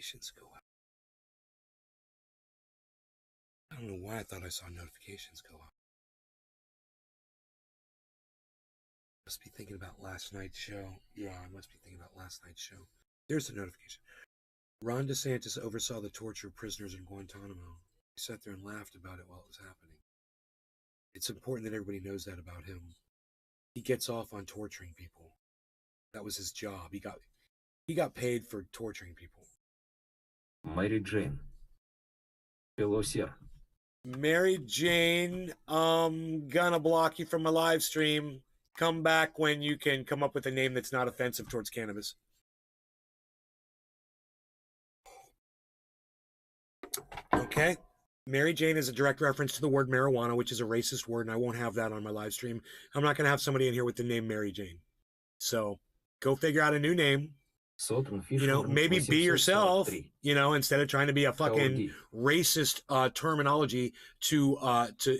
notifications go out. I don't know why I thought I saw notifications go out. Must be thinking about last night's show. Yeah, I must be thinking about last night's show. There's the notification. Ron DeSantis oversaw the torture of prisoners in Guantanamo. He sat there and laughed about it while it was happening. It's important that everybody knows that about him. He gets off on torturing people. That was his job. He got paid for torturing people. Mary Jane. Pelosi. Mary Jane, gonna block you from my live stream. Come back when you can come up with a name that's not offensive towards cannabis. Okay. Mary Jane is a direct reference to the word marijuana, which is a racist word, and I won't have that on my live stream. I'm not going to have somebody in here with the name Mary Jane. So go figure out a new name. You know, maybe be yourself, you know, instead of trying to be a fucking racist terminology to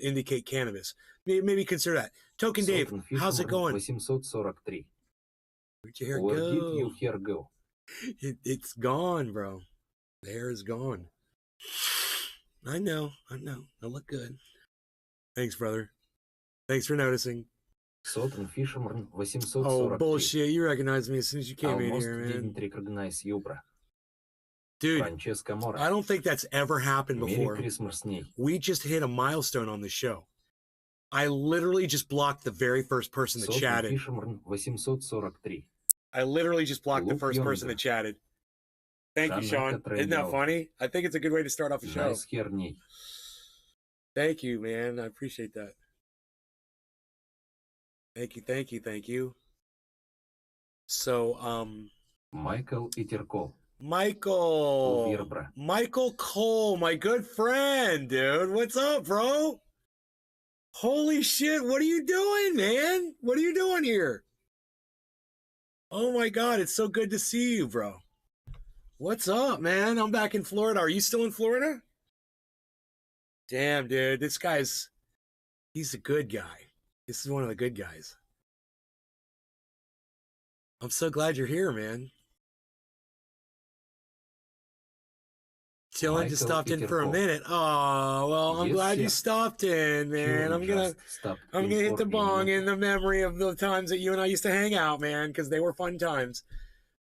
indicate cannabis. Maybe consider that. Token Dave, how's it going? 843. Where'd your hair Where go? did your hair go? It's gone, bro. The hair is gone. I know. I look good. Thanks, brother. Thanks for noticing. Oh, bullshit. You recognized me as soon as you came in here, man. Didn't recognize you, bro. Dude, I don't think that's ever happened before. We just hit a milestone on the show. I literally just blocked the very first person that chatted. 843. I literally just blocked the first person that chatted. Thank you, Sean. Isn't that funny? I think it's a good way to start off a show. Nice hair. Thank you, man. I appreciate that. Thank you. So, Michael Iterko. Michael Cole, my good friend, dude. What's up, bro? Holy shit, what are you doing, man? What are you doing here? Oh my God, it's so good to see you, bro. What's up, man? I'm back in Florida. Are you still in Florida? Damn, dude, he's a good guy. This is one of the good guys. I'm so glad you're here, man. Chilling, just stopped in for a minute. Oh, well, I'm glad you stopped in, man. I'm gonna hit the bong in the memory of the times that you and I used to hang out, man, because they were fun times.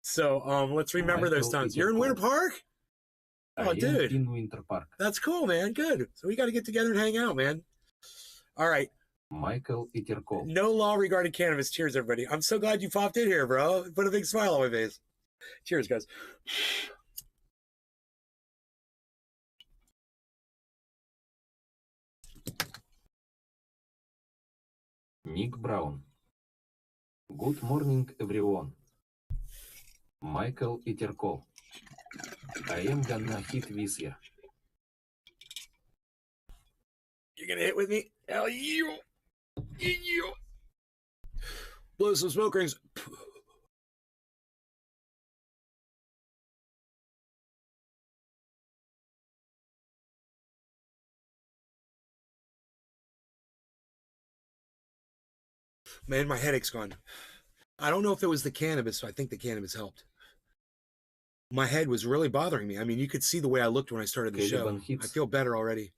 So, let's remember those times. You're in Winter Park? Oh, dude. In Winter Park. That's cool, man. Good. So we got to get together and hang out, man. All right. Michael Iterko. No law regarding cannabis. Cheers, everybody. I'm so glad you popped in here, bro. Put a big smile on my face. Cheers, guys. Nick Brown. Good morning, everyone. Michael Iterko. I am gonna hit this year. You're gonna hit with me? Hell yeah! Yeah! Blow some smoke rings. Man, my headache's gone. I don't know if it was the cannabis, so I think the cannabis helped. My head was really bothering me. I mean, you could see the way I looked when I started the show. I feel better already.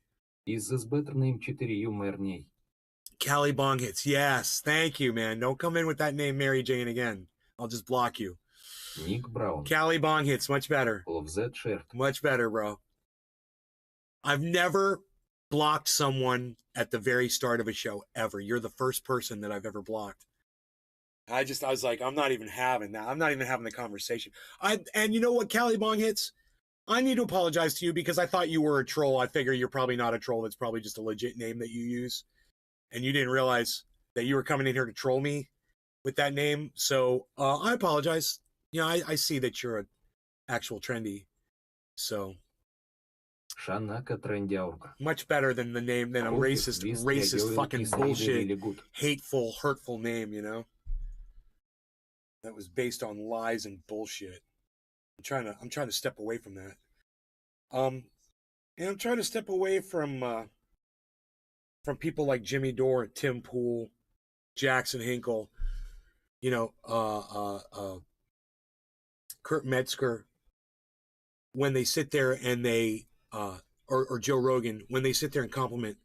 Is this better name t0rtur3? Cali Bong Hits. Yes, thank you, man. Don't come in with that name Mary Jane again. I'll just block you. Nick Brown. Cali Bong Hits, much better. Love that shirt. Much better, bro. I've never blocked someone at the very start of a show, ever. You're the first person that I've ever blocked. I was like, I'm not even having that. I'm not even having the conversation. And you know what, Cali Bong Hits? I need to apologize to you because I thought you were a troll. I figure you're probably not a troll. That's probably just a legit name that you use. And you didn't realize that you were coming in here to troll me with that name. So I apologize. You know, I see that you're an actual trendy. So much better than the name, than a racist fucking bullshit, hateful, hurtful name, you know? That was based on lies and bullshit. I'm trying to step away from that. And I'm trying to step away from people like Jimmy Dore, Tim Pool, Jackson Hinkle, you know, Kurt Metzger, when they sit there and they, or Joe Rogan, when they sit there and compliment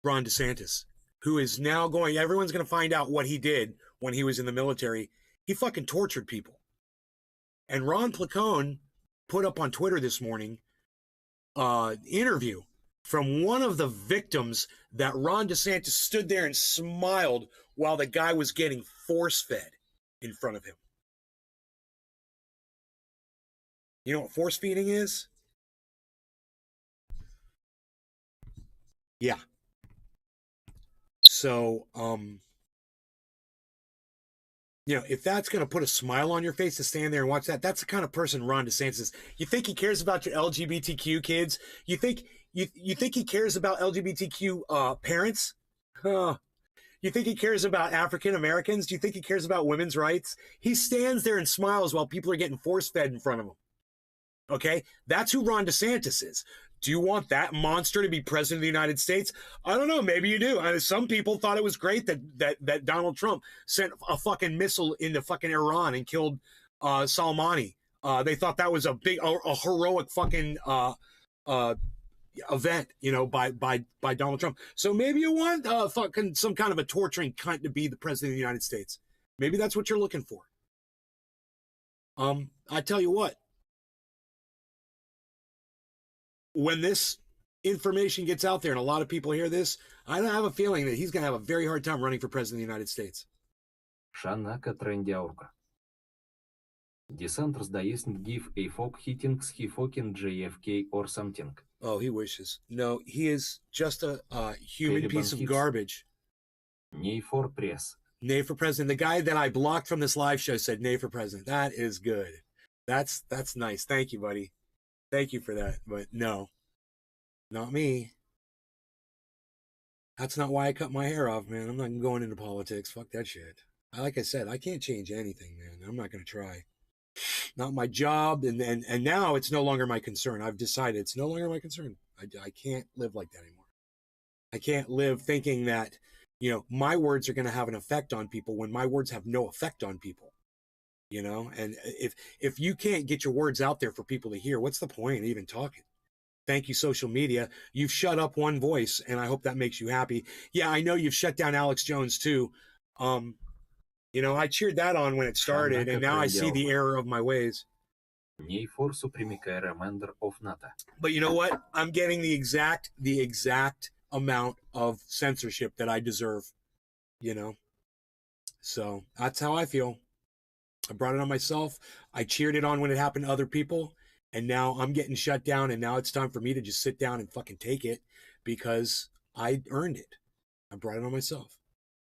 Ron DeSantis, who is now going, everyone's going to find out what he did when he was in the military. He fucking tortured people. And Ron Placone put up on Twitter this morning interview from one of the victims that Ron DeSantis stood there and smiled while the guy was getting force-fed in front of him. You know what force feeding is? Yeah. So, you know, if that's going to put a smile on your face to stand there and watch that, that's the kind of person Ron DeSantis is. You think he cares about your LGBTQ kids? You think he cares about LGBTQ parents? Huh. You think he cares about African Americans? Do you think he cares about women's rights? He stands there and smiles while people are getting force-fed in front of him. Okay? That's who Ron DeSantis is. Do you want that monster to be president of the United States? I don't know. Maybe you do. Some people thought it was great that Donald Trump sent a fucking missile into fucking R0n and killed Soleimani. They thought that was a heroic fucking event, you know, by Donald Trump. So maybe you want fucking some kind of a torturing cunt to be the president of the United States. Maybe that's what you're looking for. I tell you what. When this information gets out there and a lot of people hear this, I have a feeling that he's going to have a very hard time running for president of the United States. Шанака трендяурка. Десант раздаесн give a folk hitting schifokin JFK or something. Oh, he wishes. No, he is just a human piece of garbage. Nay for press. Nay for president. The guy that I blocked from this live show said nay for president. That is good. That's nice. Thank you, buddy. Thank you for that, but no, not me. That's not why I cut my hair off, man. I'm not going into politics. Fuck that shit. Like I said, I can't change anything, man. I'm not going to try. Not my job, and now it's no longer my concern. I've decided it's no longer my concern. I can't live like that anymore. I can't live thinking that, you know, my words are going to have an effect on people when my words have no effect on people. You know, and if you can't get your words out there for people to hear, what's the point of even talking? Thank you, social media. You've shut up one voice, and I hope that makes you happy. Yeah, I know you've shut down Alex Jones too. You know, I cheered that on when it started, and now I see the error of my ways. But you know what? I'm getting the exact amount of censorship that I deserve. You know, so that's how I feel. I brought it on myself. I cheered it on when it happened to other people. And now I'm getting shut down. And now it's time for me to just sit down and fucking take it because I earned it. I brought it on myself.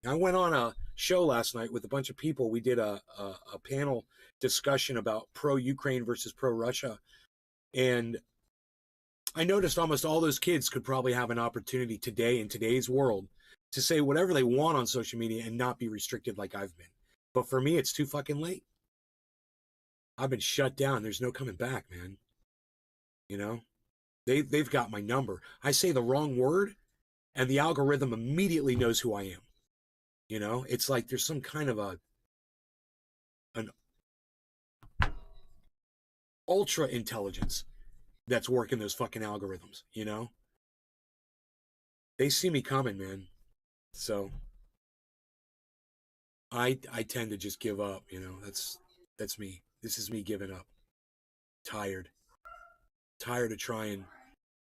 I went on a show last night with a bunch of people. We did a panel discussion about pro-Ukraine versus pro-Russia. And I noticed almost all those kids could probably have an opportunity today in today's world to say whatever they want on social media and not be restricted like I've been. But for me, it's too fucking late. I've been shut down. There's no coming back, man. You know, they've got my number. I say the wrong word, and the algorithm immediately knows who I am. You know, it's like there's some kind of an ultra intelligence that's working those fucking algorithms. You know, they see me coming, man. So I tend to just give up. You know, that's me. This is me giving up. Tired of trying.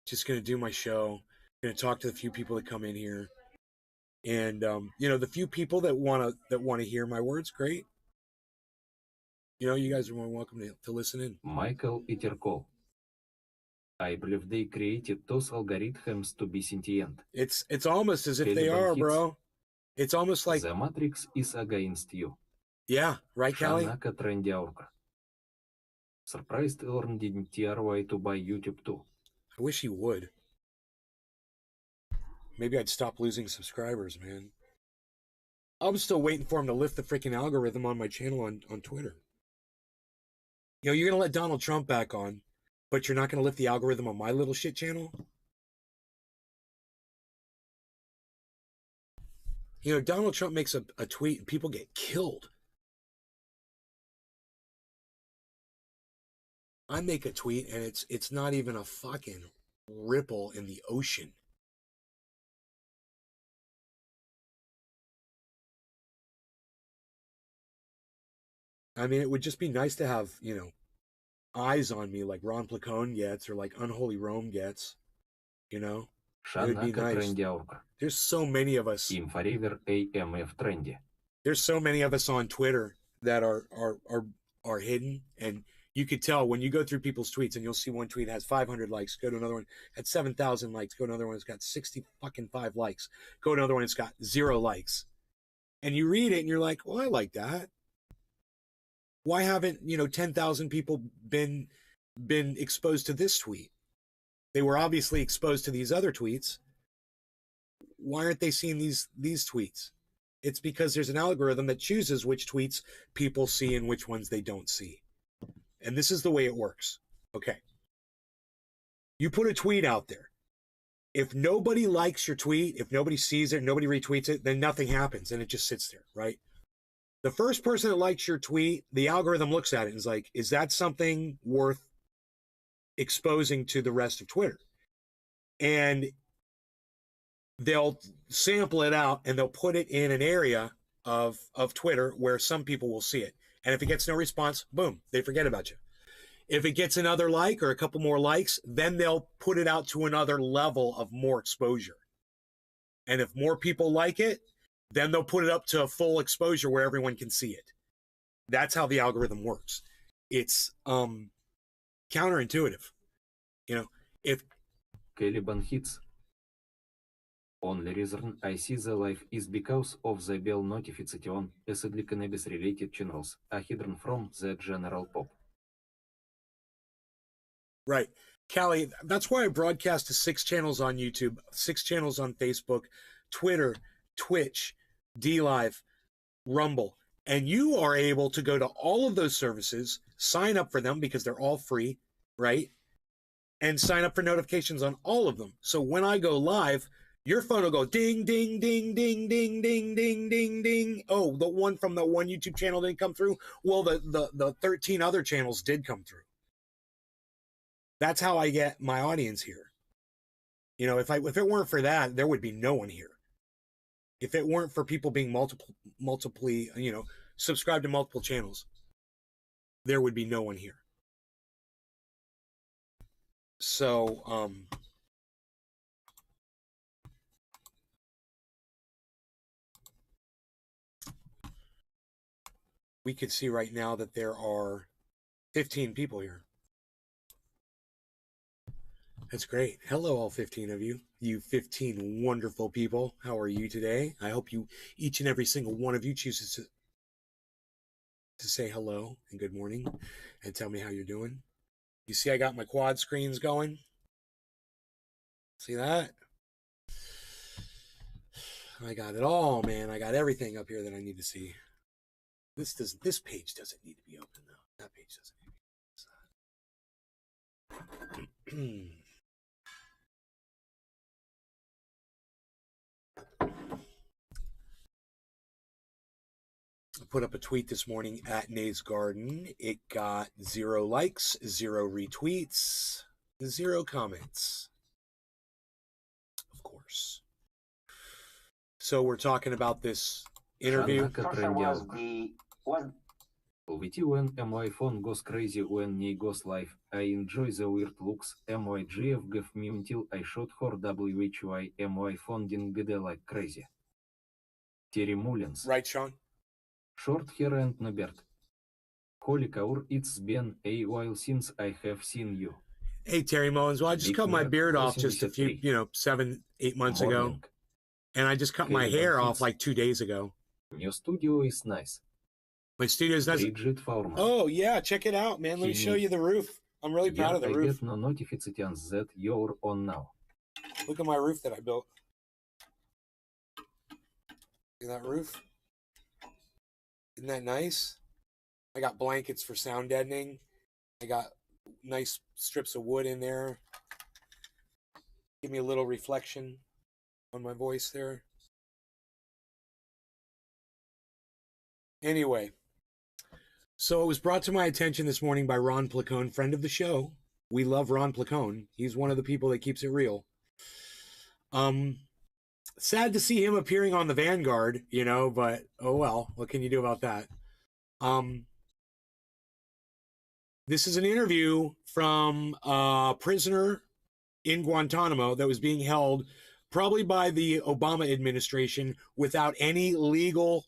Just going to do my show. Going to talk to the few people that come in here. And, you know, the few people that want to hear my words, great. You know, you guys are more welcome to listen in. Michael Iterko. I believe they created those algorithms to be sentient. It's almost as if they are, bro. It's almost like the Matrix is against you. Yeah, right, Callie? Surprised R0n didn't TRY to buy YouTube too. I wish he would. Maybe I'd stop losing subscribers, man. I'm still waiting for him to lift the freaking algorithm on my channel on Twitter. You know, you're going to let Donald Trump back on, but you're not going to lift the algorithm on my little shit channel? You know, Donald Trump makes a tweet and people get killed. I make a tweet and it's not even a fucking ripple in the ocean. I mean, it would just be nice to have, you know, eyes on me like Ron Placone gets or like Unholy Rome gets, you know? It would be nice. There's so many of us. There's so many of us on Twitter that are hidden, and you could tell when you go through people's tweets and you'll see one tweet has 500 likes, go to another one had 7,000 likes, go to another one that's got 60 fucking 5 likes, go to another one that's got 0 likes. And you read it and you're like, "Well, I like that. Why haven't, you know, 10,000 people been exposed to this tweet? They were obviously exposed to these other tweets. Why aren't they seeing these tweets?" It's because there's an algorithm that chooses which tweets people see and which ones they don't see. And this is the way it works. Okay. You put a tweet out there. If nobody likes your tweet, if nobody sees it, nobody retweets it, then nothing happens and it just sits there, right? The first person that likes your tweet, the algorithm looks at it and is like, is that something worth exposing to the rest of Twitter? And they'll sample it out and they'll put it in an area of Twitter where some people will see it. And if it gets no response, boom, they forget about you. If it gets another like or a couple more likes, then they'll put it out to another level of more exposure. And if more people like it, then they'll put it up to a full exposure where everyone can see it. That's how the algorithm works. It's counterintuitive. You know, if Caliban hits. Only reason I see the live is because of the bell notification, sadly cannabis related channels are hidden from the general pop. Right. Callie, that's why I broadcast to 6 channels on YouTube, 6 channels on Facebook, Twitter, Twitch, DLive, Rumble. And you are able to go to all of those services, sign up for them because they're all free, right? And sign up for notifications on all of them. So when I go live, your phone will go ding, ding, ding, ding, ding, ding, ding, ding, ding. Oh, the one from the one YouTube channel didn't come through. Well, the 13 other channels did come through. That's how I get my audience here. You know, if it weren't for that, there would be no one here. If it weren't for people being multiply, you know, subscribed to multiple channels, there would be no one here. So, we could see right now that there are 15 people here. That's great. Hello, all 15 of you. You 15 wonderful people. How are you today? I hope you, each and every single one of you, chooses to say hello and good morning and tell me how you're doing. You see I got my quad screens going? See that? I got it all, man. I got everything up here that I need to see. This page doesn't need to be open, though. That page doesn't need to be. I put up a tweet this morning at Nate's Garden. It got 0 likes, 0 retweets, 0 comments. Of course. So we're talking about this interview. When my phone goes crazy when he goes live, I enjoy the weird looks. My GF gave me until I shot her WHY. My phone didn't get like crazy. Terry Mullins. Right, Sean? Short hair and no beard. Holy cow, it's been a while since I have seen you. Hey, Terry Mullins. Well, I just cut my beard off just a few, 7, 8 months ago. And I just cut my hair off like 2 days ago. Your studio is nice. My studio is nice. Oh, yeah. Check it out, man. Let me show you the roof. I'm really proud of the roof. I get no notifications that you're on now. Look at my roof that I built. See that roof? Isn't that nice? I got blankets for sound deadening. I got nice strips of wood in there. Give me a little reflection on my voice there. Anyway, So it was brought to my attention this morning by R0n Placone, friend of the show. We love R0n Placone. He's one of the people that keeps it real. Sad to see him appearing on the Vanguard, you know, but oh well, what can you do about that? This is an interview from a prisoner in Guantanamo that was being held probably by the Obama administration without any legal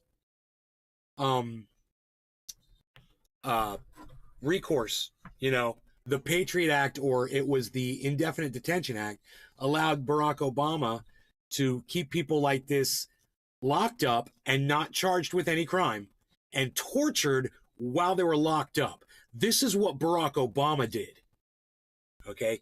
recourse. You know, the Patriot Act, or it was the Indefinite Detention Act, allowed Barack Obama to keep people like this locked up and not charged with any crime and tortured while they were locked up. This is what Barack Obama did. Okay?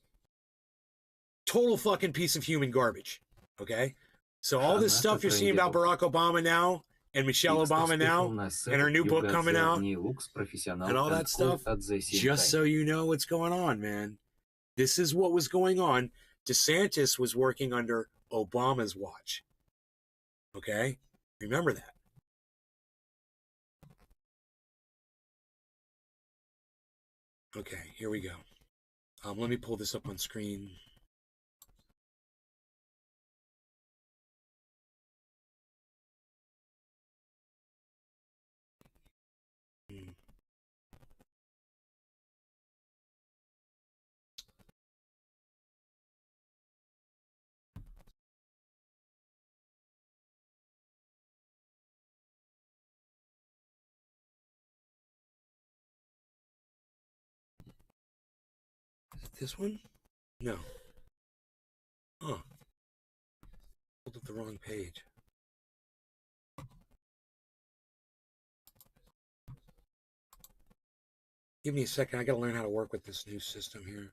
Total fucking piece of human garbage. Okay? So all this stuff you're seeing about Barack Obama now and Michelle Obama now and her new book coming out and all that stuff, just so you know what's going on, man. This is what was going on. DeSantis was working under Obama's watch. Okay? Remember that. Okay, here we go. Let me pull this up on screen. This one? No. Huh. Pulled up the wrong page. Give me a second. I gotta learn how to work with this new system here.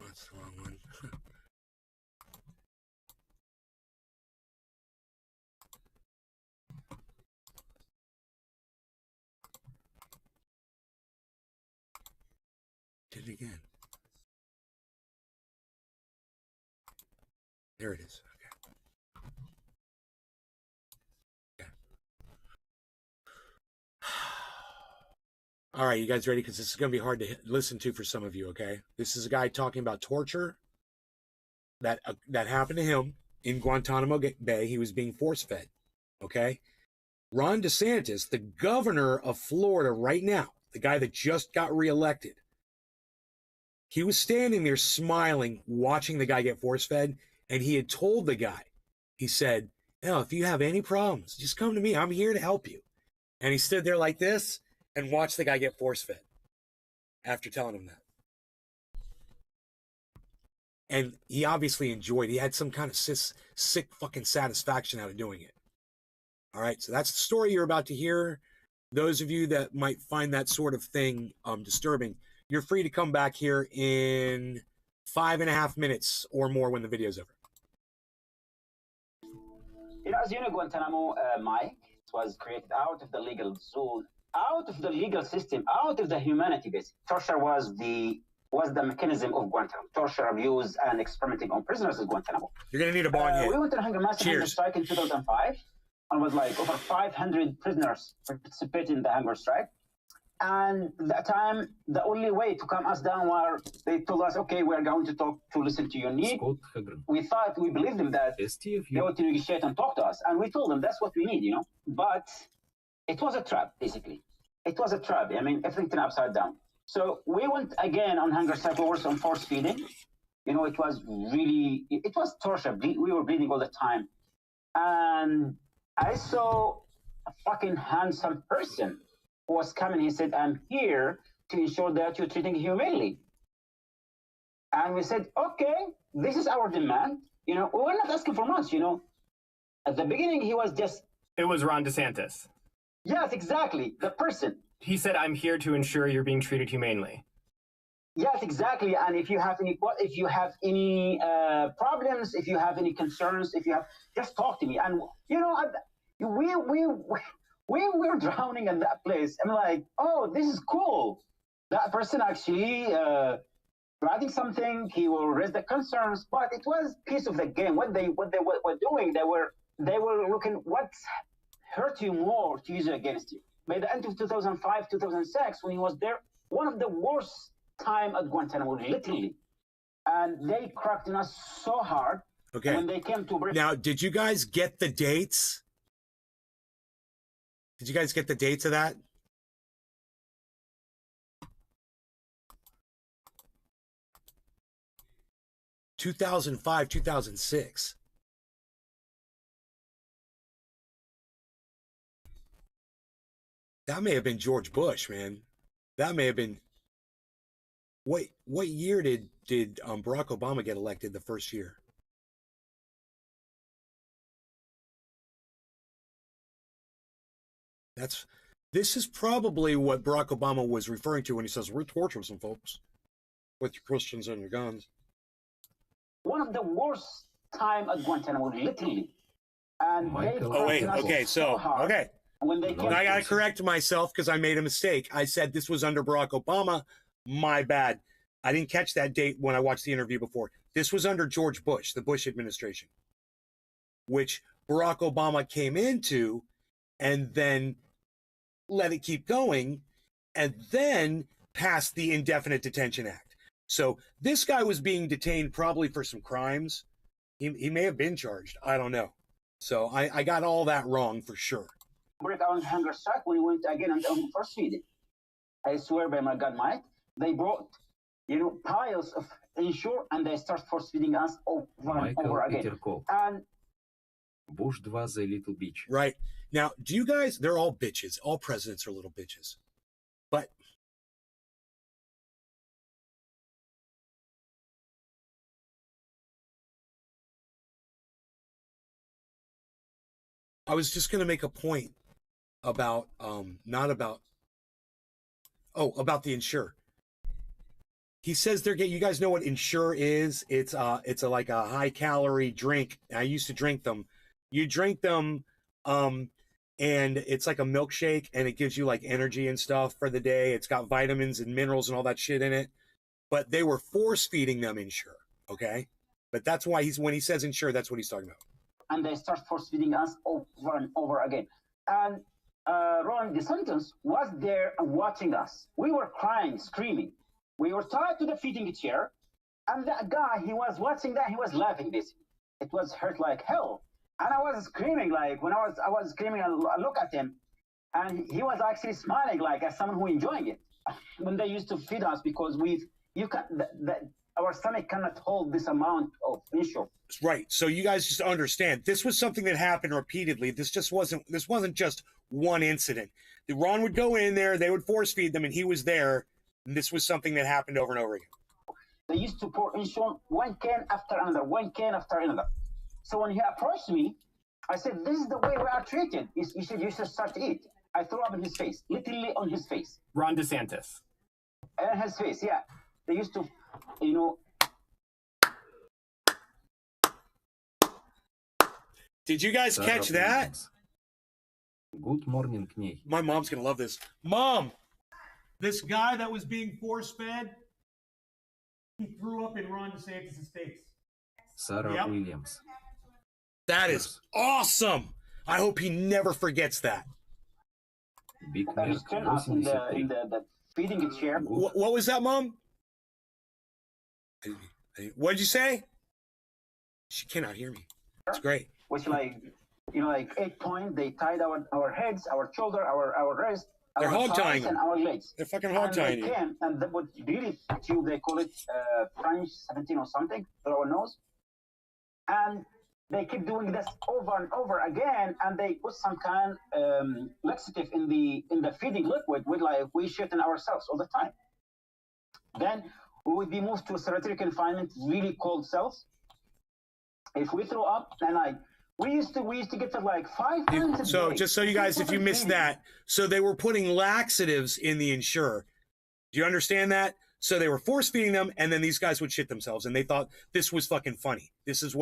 Oh, that's the wrong one. Did it again. There it is. Okay. All right, you guys ready? Because this is going to be hard to listen to for some of you, okay? This is a guy talking about torture that happened to him in Guantanamo Bay. He was being force-fed, okay? Ron DeSantis, the governor of Florida right now, the guy that just got reelected, he was standing there smiling, watching the guy get force-fed, and he had told the guy, he said, "Oh, if you have any problems, just come to me. I'm here to help you." And he stood there like this and watched the guy get force-fed after telling him that. And he obviously enjoyed it. He had some kind of sick fucking satisfaction out of doing it. All right, so that's the story you're about to hear. Those of you that might find that sort of thing disturbing, you're free to come back here in 5.5 minutes or more when the video's over. You know, as you know, Guantanamo, Mike, it was created out of the legal zone, out of the legal system, out of the humanity base. Torture was the mechanism of Guantanamo. Torture, abuse, and experimenting on prisoners is Guantanamo. You're going to need a bond hit. We went to the hunger strike in 2005, and was like over 500 prisoners participated in the hunger strike. And at that time, the only way to calm us down was they told us, okay, we're going to talk to listen to your need. We believed them that they would negotiate and talk to us. And we told them that's what we need, you know. But it was a trap, basically. It was a trap. I mean, everything turned upside down. So we went again on hunger strike. We were on force feeding. You know, it was torture. We were bleeding all the time. And I saw a fucking handsome person who was coming. He said, "I'm here to ensure that you're treating humanely." And we said, okay, this is our demand. You know, we're not asking for much, you know. At the beginning, he was just... It was Ron DeSantis. Yes, exactly. The person. He said, "I'm here to ensure you're being treated humanely." Yes, exactly. And if you have any problems, if you have any concerns, just talk to me. And, you know, we were drowning in that place. I'm like, oh, this is cool. That person actually writing something, he will raise the concerns, but it was piece of the game. What they were doing, they were looking what's hurt you more to use it against you. By the end of 2005, 2006, when he was there, one of the worst time at Guantanamo, literally. And they cracked on us so hard. Okay. When they came to Britain. Now, did you guys get the dates? Did you guys get the dates of that? (2005, 2006). That may have been George Bush, man. That may have been. What year did Barack Obama get elected? The first year. This is probably what Barack Obama was referring to when he says we're torturing some folks with your Christians and your guns. One of the worst time at Guantanamo, literally. And oh wait, okay, so okay. When they came I gotta correct myself because I made a mistake. I said this was under Barack Obama. My bad. I didn't catch that date when I watched the interview before. This was under George Bush, the Bush administration, which Barack Obama came into and then let it keep going and then passed the Indefinite Detention Act. So this guy was being detained probably for some crimes. He may have been charged. I don't know. So I got all that wrong for sure. Break on hunger strike, we went again on first feeding. I swear by my God, Mike, they brought, piles of ensure and they start force feeding us over and over again. And Bush 2 the little bitch. Right. Now, do you guys, they're all bitches. All presidents are little bitches. But I was just going to make a point about, about the Ensure. He says they're getting, you guys know what Ensure is? It's like a high calorie drink. I used to drink them. You drink them, and it's like a milkshake and it gives you like energy and stuff for the day. It's got vitamins and minerals and all that shit in it. But they were force feeding them Ensure, okay? But that's why when he says Ensure, that's what he's talking about. And they start force feeding us over and over again. And R0n, the sentence, was there watching us. We were crying, screaming. We were tied to the feeding chair, and that guy, he was watching that, he was laughing this. It was hurt like hell. And I was screaming, like, when I was screaming, I look at him, and he was actually smiling, like, as someone who enjoying it. When they used to feed us, because our stomach cannot hold this amount of ensure. Right. So you guys just understand, this was something that happened repeatedly. This wasn't just one incident. R0n would go in there, they would force feed them, and he was there. And this was something that happened over and over again. They used to pour ensure one can after another, one can after another. So when he approached me, I said, this is the way we are treated. You should start to eat. I threw up in his face, literally on his face. Ron DeSantis. And his face, yeah. They used to, Did you guys catch that? Good morning, Knee. My mom's going to love this. Mom, this guy that was being force-fed, he threw up in Ron DeSantis' face. Sarah Williams. That is awesome. I hope he never forgets that. Big in the feeding chair. What was that, Mom? What did you say? She cannot hear me. It's great. Which like 8 points, they tied our heads, our shoulder, our wrist. They're hog tying and our legs. They're fucking hog tying you. And that would really tube, they call it French 17 or something, through our nose. And they keep doing this over and over again, and they put some kind laxative in the feeding liquid with we shit in ourselves all the time. Then we would be moved to a solitary confinement, really cold cells. If we throw up, then we used to get to 5 times a So day. just so you guys, if you missed that, so they were putting laxatives in the Ensure. Do you understand that? So they were force feeding them, and then these guys would shit themselves, and they thought this was fucking funny. This is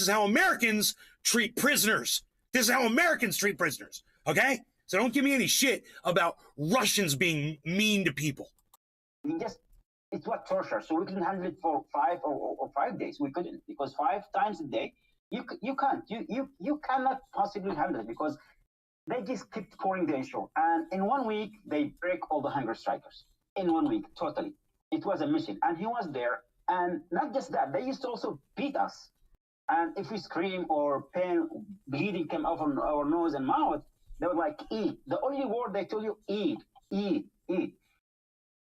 how Americans treat prisoners. This is how Americans treat prisoners. Okay? So don't give me any shit about Russians being mean to people. We just It was torture. So we couldn't handle it for 5 days. We couldn't, because 5 times a day, you can't. You cannot possibly handle it, because they just kept pouring the issue. And in 1 week, they break all the hunger strikers. In 1 week, totally. It was a mission. And he was there. And not just that, they used to also beat us. And if we scream or pain, bleeding came out from our nose and mouth, they were like, eat. The only word they told you, eat, eat, eat.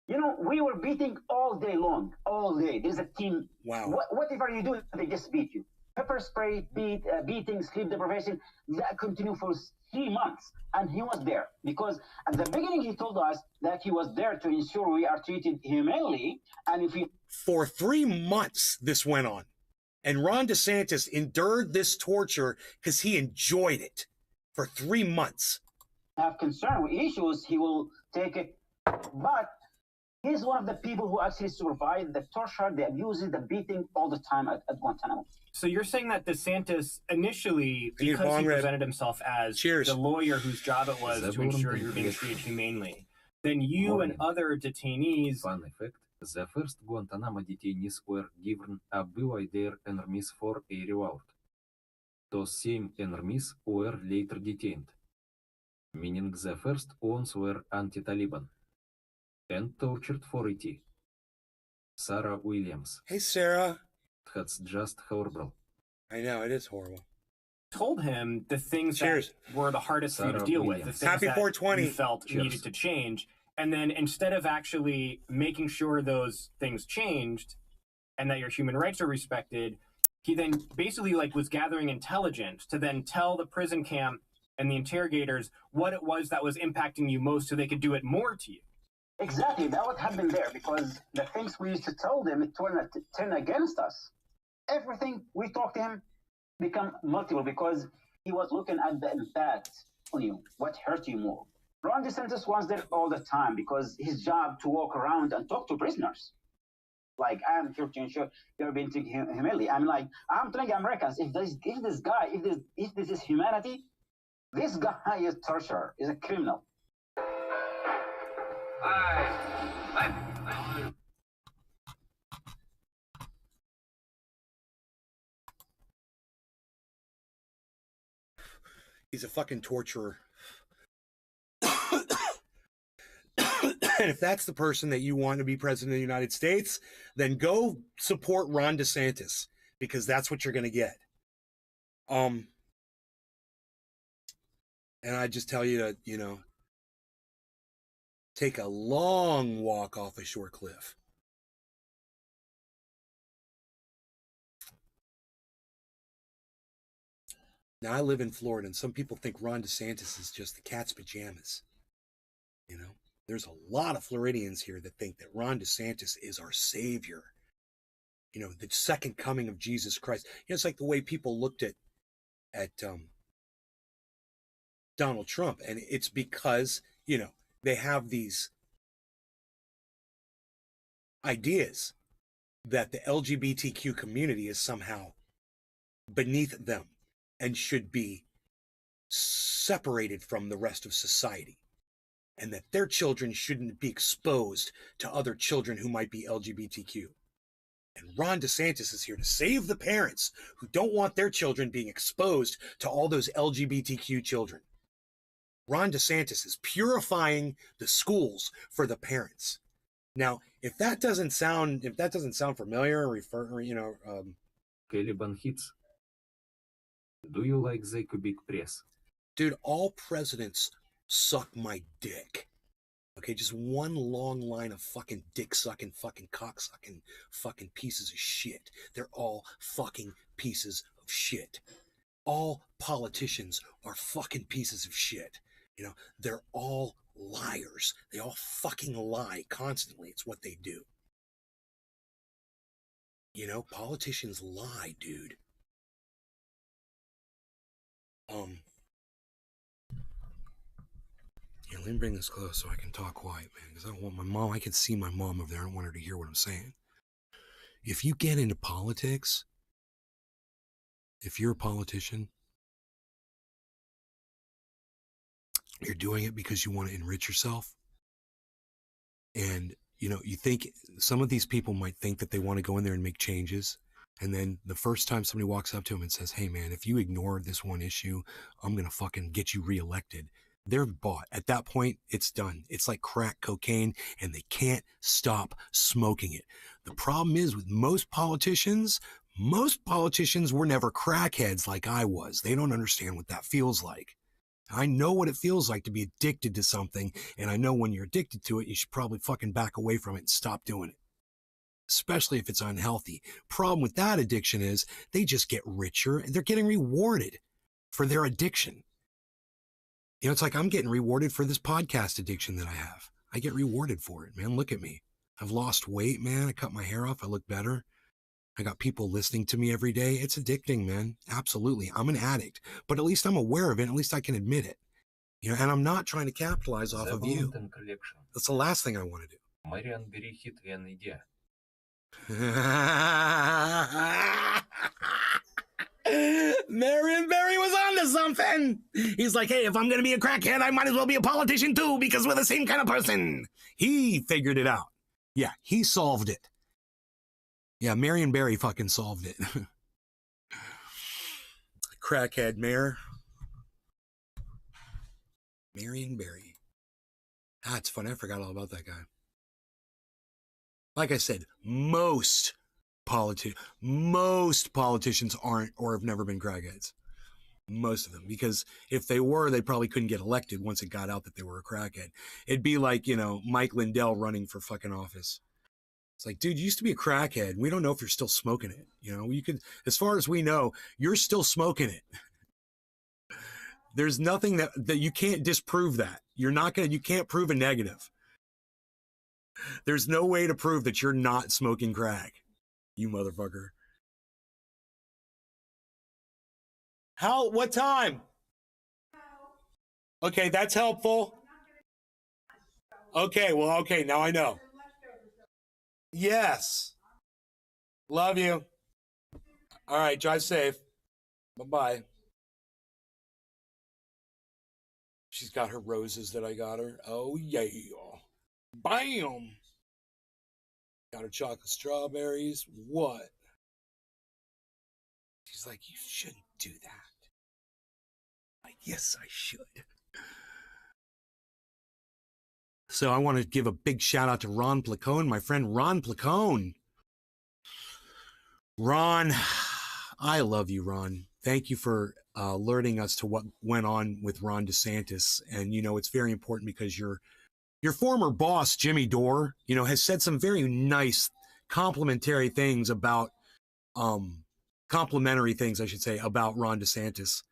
You know, we were beating all day long, all day. There's a team. Wow. Whatever you do, they just beat you. Pepper spray, beating, sleep deprivation, that continued for 3 months. And he was there because at the beginning he told us that he was there to ensure we are treated humanely. And if we... For 3 months, this went on. And Ron DeSantis endured this torture because he enjoyed it for 3 months. Have concern with issues, he will take it. But he's one of the people who actually survived the torture, the abuses, the beating all the time at Guantanamo. So you're saying that DeSantis initially, because he presented himself as the lawyer whose job it was to ensure you're being treated humanely, then you and other detainees... Fun fact, the first Guantanamo detainees were given a bewildered enemies for a reward. Those same enemies were later detained, meaning the first ones were anti-Taliban and tortured for it. Sarah Williams. Hey, Sarah. That's just horrible. I know, it is horrible. Told him the things that were the hardest for you to deal with, the things Happy 420. that you felt needed to change. And then instead of actually making sure those things changed and that your human rights are respected, he then basically was gathering intelligence to then tell the prison camp and the interrogators what it was that was impacting you most so they could do it more to you. Exactly, that would happen there, because the things we used to tell them, it turned against us. Everything we talked to him become multiple, because he was looking at the impact on you, what hurt you more. Ron DeSantis was there all the time because his job to walk around and talk to prisoners. Like, I'm here to ensure you're being treated humanely. I'm telling Americans, if this is humanity, this guy is torture, is a criminal. He's a fucking torturer. And if that's the person that you want to be president of the United States, then go support Ron DeSantis, because that's what you're going to get. And I just tell you to, take a long walk off a short cliff. Now, I live in Florida, and some people think Ron DeSantis is just the cat's pajamas. There's a lot of Floridians here that think that Ron DeSantis is our savior. The second coming of Jesus Christ. It's like the way people looked at Donald Trump. And it's because, they have these ideas that the LGBTQ community is somehow beneath them and should be separated from the rest of society, and that their children shouldn't be exposed to other children who might be LGBTQ. And Ron DeSantis is here to save the parents who don't want their children being exposed to all those LGBTQ children. Ron DeSantis is purifying the schools for the parents. Now, if that doesn't sound familiar, Caliban hits. Do you like the cubic press? Dude, all presidents suck my dick. Okay, just one long line of fucking dick-sucking, fucking cock-sucking, fucking pieces of shit. They're all fucking pieces of shit. All politicians are fucking pieces of shit. They're all liars. They all fucking lie constantly. It's what they do. Politicians lie, dude. Let me bring this close so I can talk quiet, man, because I don't want my mom. I can see my mom over there. I don't want her to hear what I'm saying. If you get into politics, if you're a politician, you're doing it because you want to enrich yourself, and you know, you think some of these people might think that they want to go in there and make changes. And then the first time somebody walks up to them and says, hey, man, if you ignore this one issue, I'm going to fucking get you reelected. They're bought. At that point, it's done. It's like crack cocaine, and they can't stop smoking it. The problem is with most politicians were never crackheads like I was. They don't understand what that feels like. I know what it feels like to be addicted to something, and I know when you're addicted to it, you should probably fucking back away from it and stop doing it, especially if it's unhealthy. Problem with that addiction is they just get richer, and they're getting rewarded for their addiction. You know, it's like I'm getting rewarded for this podcast addiction that I have. I get rewarded for it, man. Look at me. I've lost weight, man. I cut my hair off. I look better. I got people listening to me every day. It's addicting, man. Absolutely. I'm an addict, but at least I'm aware of it. At least I can admit it. You know, and I'm not trying to capitalize off of you. That's the last thing I want to do. R0n бери хит вен иди. Marion Barry was onto something. He's like, hey, if I'm going to be a crackhead, I might as well be a politician too, because we're the same kind of person. He figured it out. Yeah, he solved it. Yeah, Marion Barry fucking solved it. Crackhead mayor. Marion Barry. Ah, it's funny. I forgot all about that guy. Like I said, most politicians aren't or have never been crackheads. Most of them. Because if they were, they probably couldn't get elected once it got out that they were a crackhead. It'd be like, you know, Mike Lindell running for fucking office. It's like, dude, you used to be a crackhead. We don't know if you're still smoking it. You know, you could, as far as we know, you're still smoking it. There's nothing that you can't disprove that. You can't prove a negative. There's no way to prove that you're not smoking crack, you motherfucker. What time? Okay, that's helpful. Okay, well, okay, now I know. Yes. Love you. All right, drive safe. Bye-bye. She's got her roses that I got her. Oh, yeah. Bam! Got her chocolate strawberries. What? She's like, you shouldn't do that. Like, yes, I should. So I want to give a big shout out to R0n Placone, my friend R0n Placone. Ron, I love you, Ron. Thank you for alerting us to what went on with Ron DeSantis. And, you know, it's very important because your former boss, Jimmy Dore, you know, has said some very nice complimentary things about, complimentary things, I should say, about Ron DeSantis.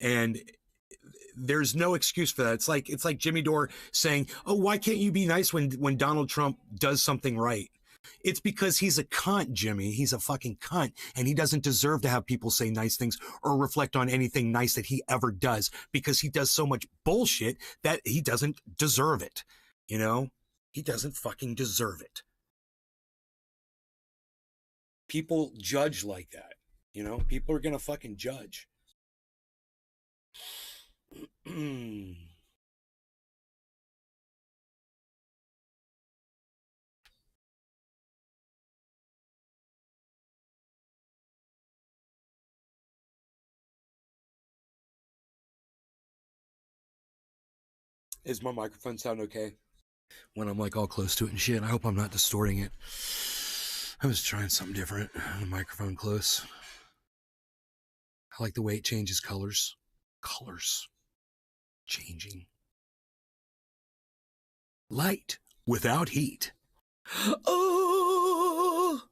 And there's no excuse for that. It's like Jimmy Dore saying, oh, why can't you be nice when Donald Trump does something right? It's because he's a cunt, Jimmy. He's a fucking cunt, and he doesn't deserve to have people say nice things or reflect on anything nice that he ever does, because he does so much bullshit that he doesn't deserve it. You know? He doesn't fucking deserve it. People judge like that. You know? People are gonna fucking judge. Is my microphone sound okay when I'm like all close to it and shit? I hope I'm not distorting it. I was trying something different on the microphone close. I like the way it changes colors. Colors changing. Light without heat. Oh!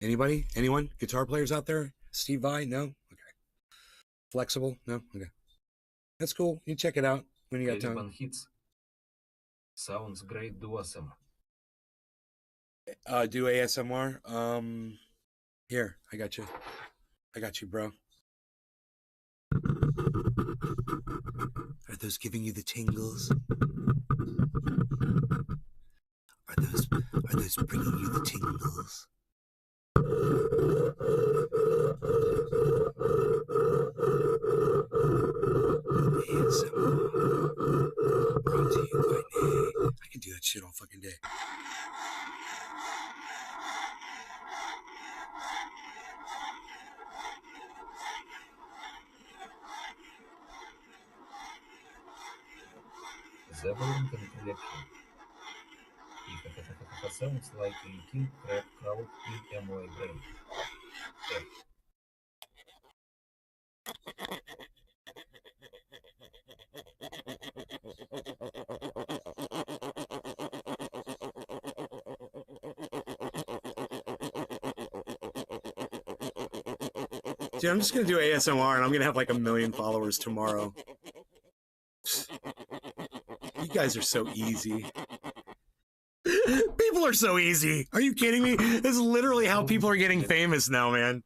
Anybody? Anyone? Guitar players out there? Steve Vai? No? Okay. Flexible? No? Okay. That's cool. You check it out when you got time. Hits. Sounds great. Do awesome. Do ASMR. Here, I got you. I got you, bro. Are those giving you the tingles? Are those bringing you the tingles? ASMR brought to you by Nay. I can do that shit all fucking day. The Valorant introduction. It sounds like a king crab crawled in my brain. Dude, I'm just gonna do ASMR and I'm gonna have like 1 million followers tomorrow. You guys are so easy. People are so easy. Are you kidding me? This is literally how people are getting famous now, man.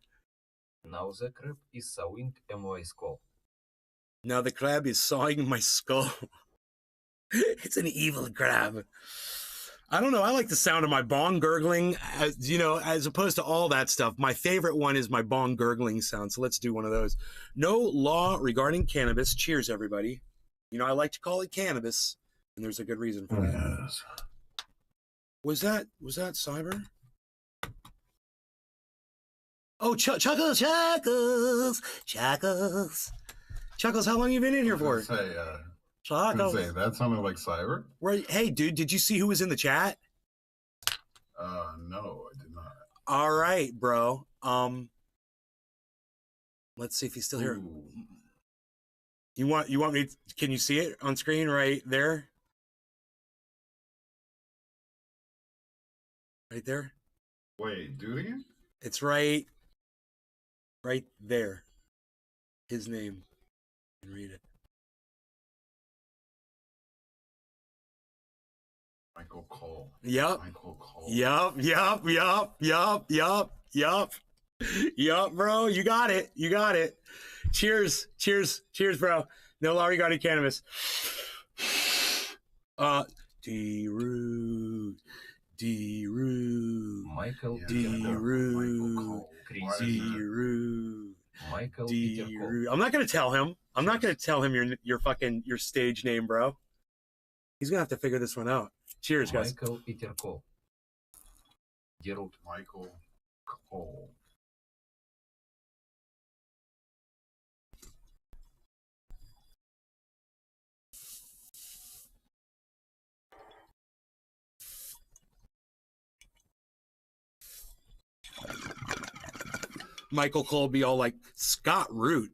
Now the crab is sawing my skull. Now the crab is sawing my skull. It's an evil crab. I don't know. I like the sound of my bong gurgling, as, you know, as opposed to all that stuff. My favorite one is my bong gurgling sound. So let's do one of those. No law regarding cannabis. Cheers, everybody. You know, I like to call it cannabis, and there's a good reason for that. Yes. Was that Cyber? Oh, Chuckles. Chuckles, how long you been in here for? I was gonna say, that sounded like Cyber. Right. Hey, dude, did you see who was in the chat? No, I did not. All right, bro. Let's see if he's still here. Ooh. You want me? Can you see it on screen right there? Right there. Wait, do it again? It's right there. His name. You can read it. Michael Cole. Yep. Michael Cole. Yup, bro. You got it. Cheers, bro. No law regarding cannabis. D-Root. Michael D-Root. Crazy. D-Root. Michael D-Root. I'm not gonna tell him. I'm not gonna tell him your stage name, bro. He's gonna have to figure this one out. Cheers, guys. Michael Iterko. Gerald Michael Cole. Michael Cole be all like Scott Root.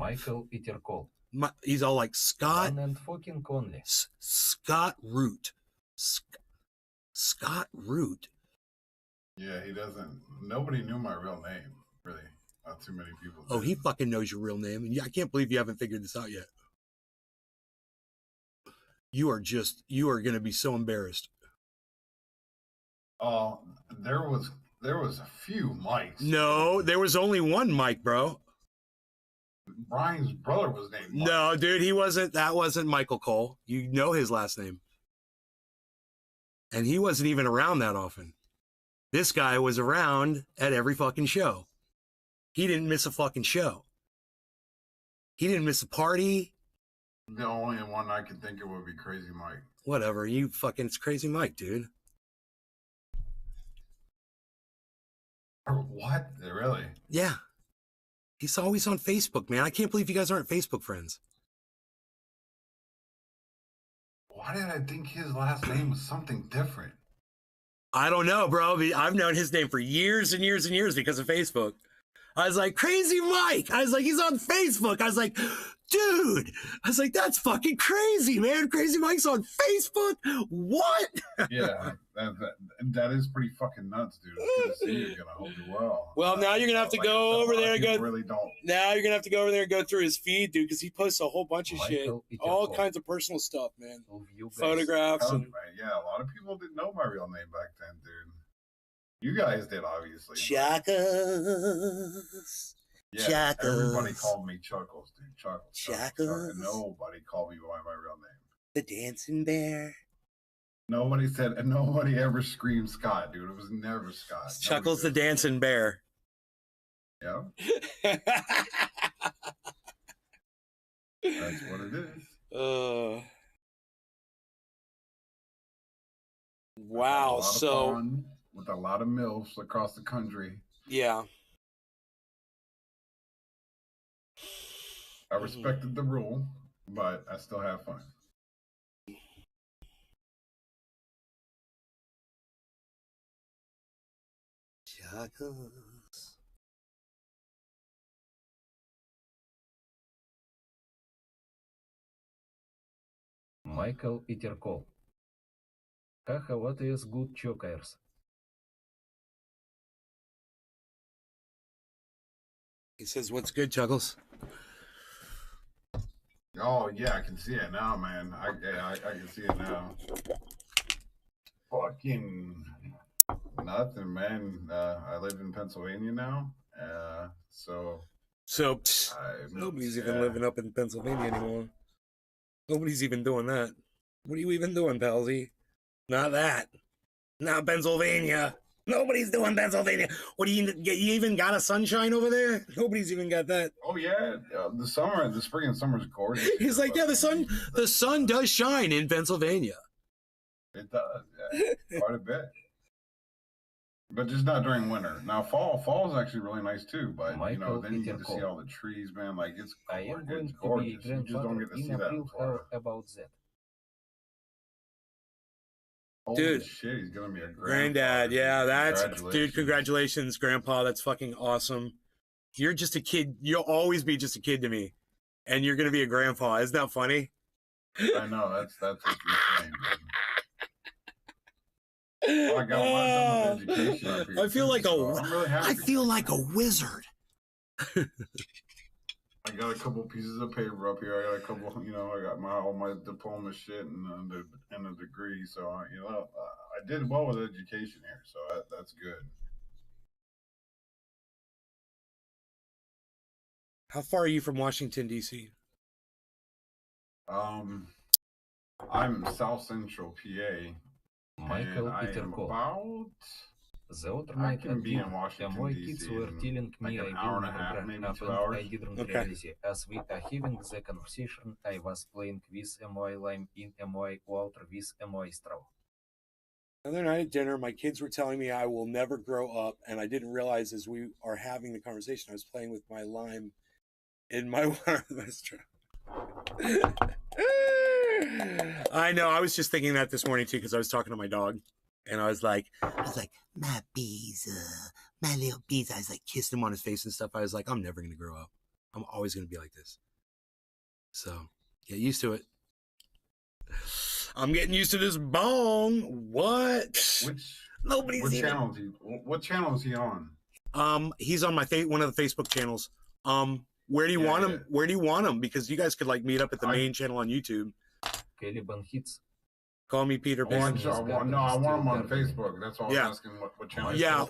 Michael Iterko. He's all like Scott. One and fucking only. Scott Root. Scott Root. Yeah, he doesn't. Nobody knew my real name, really. Not too many people. Oh, did. he fucking knows your real name. And I can't believe you haven't figured this out yet. You are going to be so embarrassed. Oh, there was a few mics. No, there was only one Mike, bro. Brian's brother was named Mike. No, dude, that wasn't Michael Cole. You know his last name. And he wasn't even around that often. This guy was around at every fucking show. He didn't miss a fucking show. He didn't miss a party. The only one I could think of would be Crazy Mike. Whatever, it's Crazy Mike, dude. What? Really? Yeah. He's always on Facebook, man. I can't believe you guys aren't Facebook friends. Why did I think his last name was something different? I don't know, bro. I've known his name for years and years and years because of Facebook. I was like, Crazy Mike. I was like, he's on Facebook. I was like, dude. I was like, that's fucking crazy, man. Crazy Mike's on Facebook. What? Yeah, that is pretty fucking nuts, dude. It's good to see you again. I hope you're well. Well, now you're gonna have to go over there and go. Really don't. Now you're gonna have to go over there and go through his feed, dude, because he posts a whole bunch of shit, Michael, all kinds of personal stuff, man. You guys. Photographs and Yeah, a lot of people didn't know my real name back then, dude. You guys did, obviously. Chuckles. Yeah, Chuckles. everybody called me Chuckles, dude. Chuckles. Chuckles. Nobody called me by my real name. The dancing bear. Nobody said, and nobody ever screamed Scott, dude. It was never Scott. Chuckles the dancing bear. Yeah, that's what it is. Wow. A lot So of fun with a lot of MILFs across the country. yeah. I respected the rule, but I still have fun. Juggles. Michael Iterkol. Haha, what is good chokers? He says, "What's good, Juggles?" Oh yeah, I can see it now, man. I can see it now. Fucking nothing, man. I live in Pennsylvania now, so Nobody's even living up in Pennsylvania anymore. Nobody's even doing that. What are you even doing, Palsy? Not that. Not Pennsylvania. Nobody's doing Pennsylvania. What do you even got a sunshine over there? Nobody's even got that. Oh yeah, the spring and summer is gorgeous. He's like, yeah, the sun does shine in Pennsylvania. It does, yeah, quite a bit. But just not during winter. Now fall is actually really nice too. But then you get to see all the trees, man. Like it's gorgeous. You just don't get to see that. How about that? Holy dude, shit, he's gonna be a granddad. Yeah, that's dude. Congratulations, Grandpa. That's fucking awesome. You're just a kid. You'll always be just a kid to me, and you're gonna be a grandpa. Isn't that funny? I know that's what you're saying. Well, I got a lot done with education up here. I feel like I'm really happy. I feel like a wizard. I got a couple pieces of paper up here. I got a couple, I got all my diploma shit and a degree. So, I did well with education here. So that's good. How far are you from Washington, D.C.? I'm South Central PA. Michael Iterkol. The other night at dinner, my kids were telling me I will never grow up, and I didn't realize it. As we are having the conversation, I was playing with my lime in my water with my straw. The other night at dinner, my kids were telling me I will never grow up, and I didn't realize as we are having the conversation, I was playing with my lime in my water with my straw. I know. I was just thinking that this morning too because I was talking to my dog, and I was like, my bees, my little bees. I was like kissing him on his face and stuff. I was like, I'm never gonna grow up. I'm always gonna be like this. So get used to it. I'm getting used to this bong. What? What channel is he on? He's on my one of the Facebook channels. Where do you want him? Where do you want him? Because you guys could like meet up at the main channel on YouTube. Caliban hits. Call me Peter Pan. I want him on Facebook. That's all. I was asking what channel. Yeah,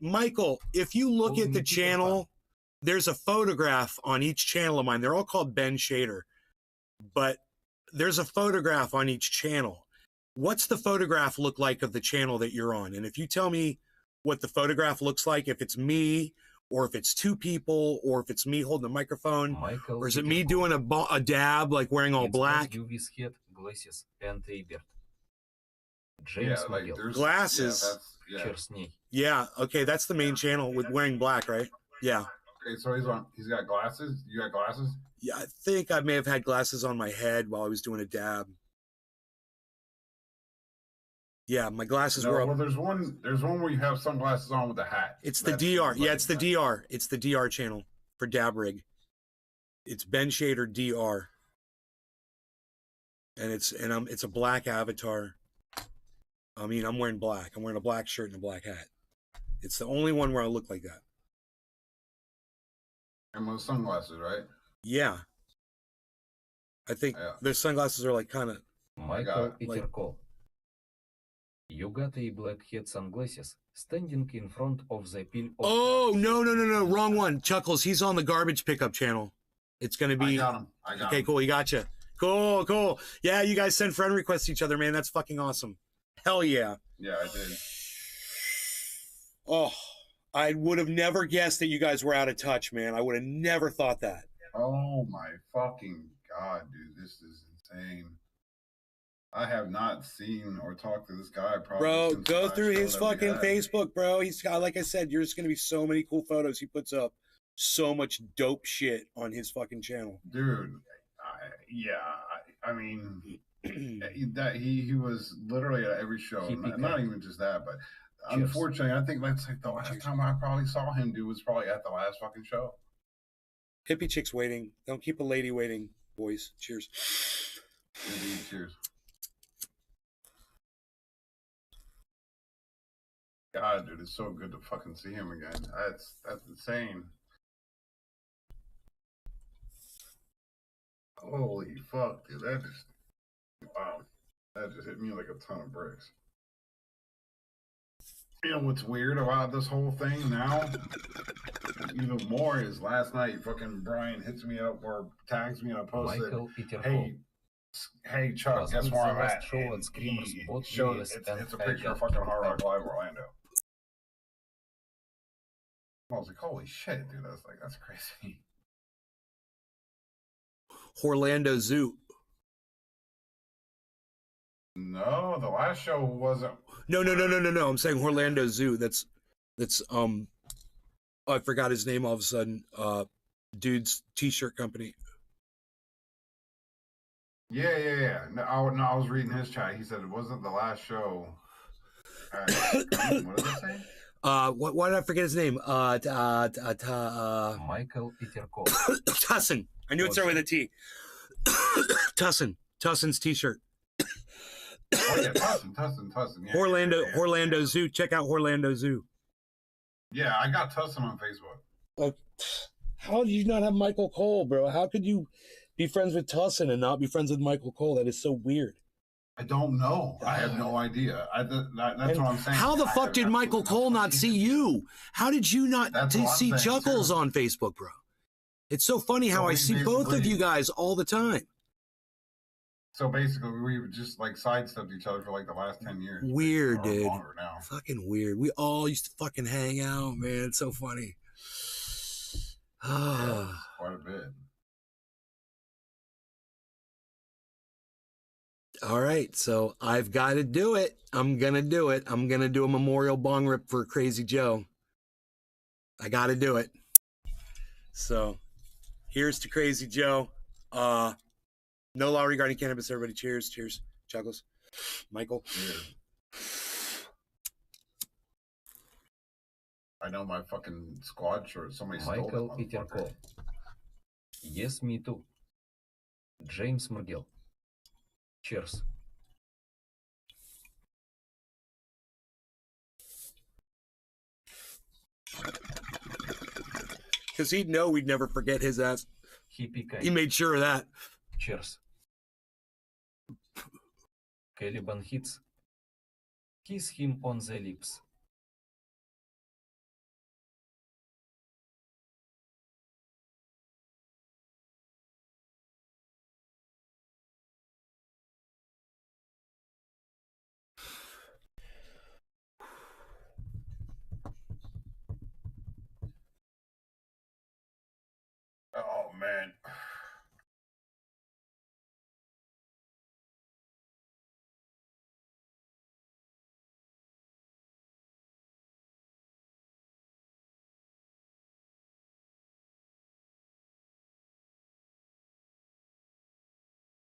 Michael? If you look at the channel, there's a photograph on each channel of mine. They're all called Ben Shader, but there's a photograph on each channel. What's the photograph look like of the channel that you're on? And if you tell me what the photograph looks like, if it's me, or if it's two people, or if it's me holding a microphone, Michael or is it me doing a dab, like wearing all black? With head, glasses, and a beard. James glasses. Yeah, okay, that's the main channel with wearing black, right? Yeah. Okay, so he's got glasses. You got glasses? Yeah, I think I may have had glasses on my head while I was doing a dab. Yeah, my glasses were up. Well, there's one where you have sunglasses on with a hat. It's the DR. Yeah, it's the DR. It's the DR channel for Dab Rig. It's Ben Shader DR. And it's a black avatar. I mean, I'm wearing black. I'm wearing a black shirt and a black hat. It's the only one where I look like that. And with sunglasses, right? Yeah. I think the sunglasses are like kind of Michael Iterkol. You got a black hat sunglasses standing in front of the pile of... Oh, no. Wrong one. Chuckles, he's on the garbage pickup channel. It's going to be... I got him. Okay, cool. You gotcha. Cool. Yeah, you guys send friend requests to each other, man. That's fucking awesome. Hell yeah. Yeah, I did. Oh, I would have never guessed that you guys were out of touch, man. I would have never thought that. Oh, my fucking God, dude. This is insane. I have not seen or talked to this guy probably. Bro, since the go last through show his that we fucking had. Facebook, bro. He's got, like I said, there's gonna be so many cool photos he puts up. So much dope shit on his fucking channel. Dude, I mean, that he was literally at every show. Not even just that, but unfortunately, I think that's like the last time I probably saw him. Dude was probably at the last fucking show. Hippie chicks waiting. Don't keep a lady waiting, boys. Cheers. Indeed, cheers. God, dude, it's so good to fucking see him again. That's insane. Holy fuck, dude, wow, that just hit me like a ton of bricks. You know what's weird about this whole thing now? Even more is last night, fucking Brian hits me up or tags me in a post that, hey Chuck, guess where I'm at? It's a picture of fucking Hard Rock Live Orlando. I was like, holy shit, dude, that's crazy. Orlando Zoo. No, the last show wasn't. No. I'm saying Orlando Zoo. That's oh, I forgot his name all of a sudden. Dude's t-shirt company. Yeah. No, I was reading his chat. He said it wasn't the last show. What did it say? Why did I forget his name? Michael Peterkov. Tussin. I knew it started with a T. Tussin's t-shirt. Oh yeah, Tussin. Yeah, Orlando Zoo. Check out Orlando Zoo. Yeah, I got Tussin on Facebook. Oh, how did you not have Michael Cole, bro? How could you be friends with Tussin and not be friends with Michael Cole? That is so weird. I don't know. I have no idea. That's what I'm saying. How the fuck did Michael Cole not see you? How did you not see Chuckles on Facebook, bro? It's so funny how I see both of you guys all the time. So basically, we've just like sidestepped each other for like the last 10 years. Weird, dude. Now. Fucking weird. We all used to fucking hang out, man. It's so funny. Yeah, quite a bit. All right, so I've got to do it. I'm going to do it. I'm going to do a memorial bong rip for Crazy Joe. I got to do it. So here's to Crazy Joe. No law regarding cannabis, everybody. Cheers. Cheers. Chuckles. Michael. Cheers. I know my fucking squad shirt. Somebody Michael stole it. Peterkov. Yes, me too. James Murgill. Cheers. Because he'd know we'd never forget his ass. He made sure of that. Cheers. Caliban hits. Kiss him on the lips. Oh man.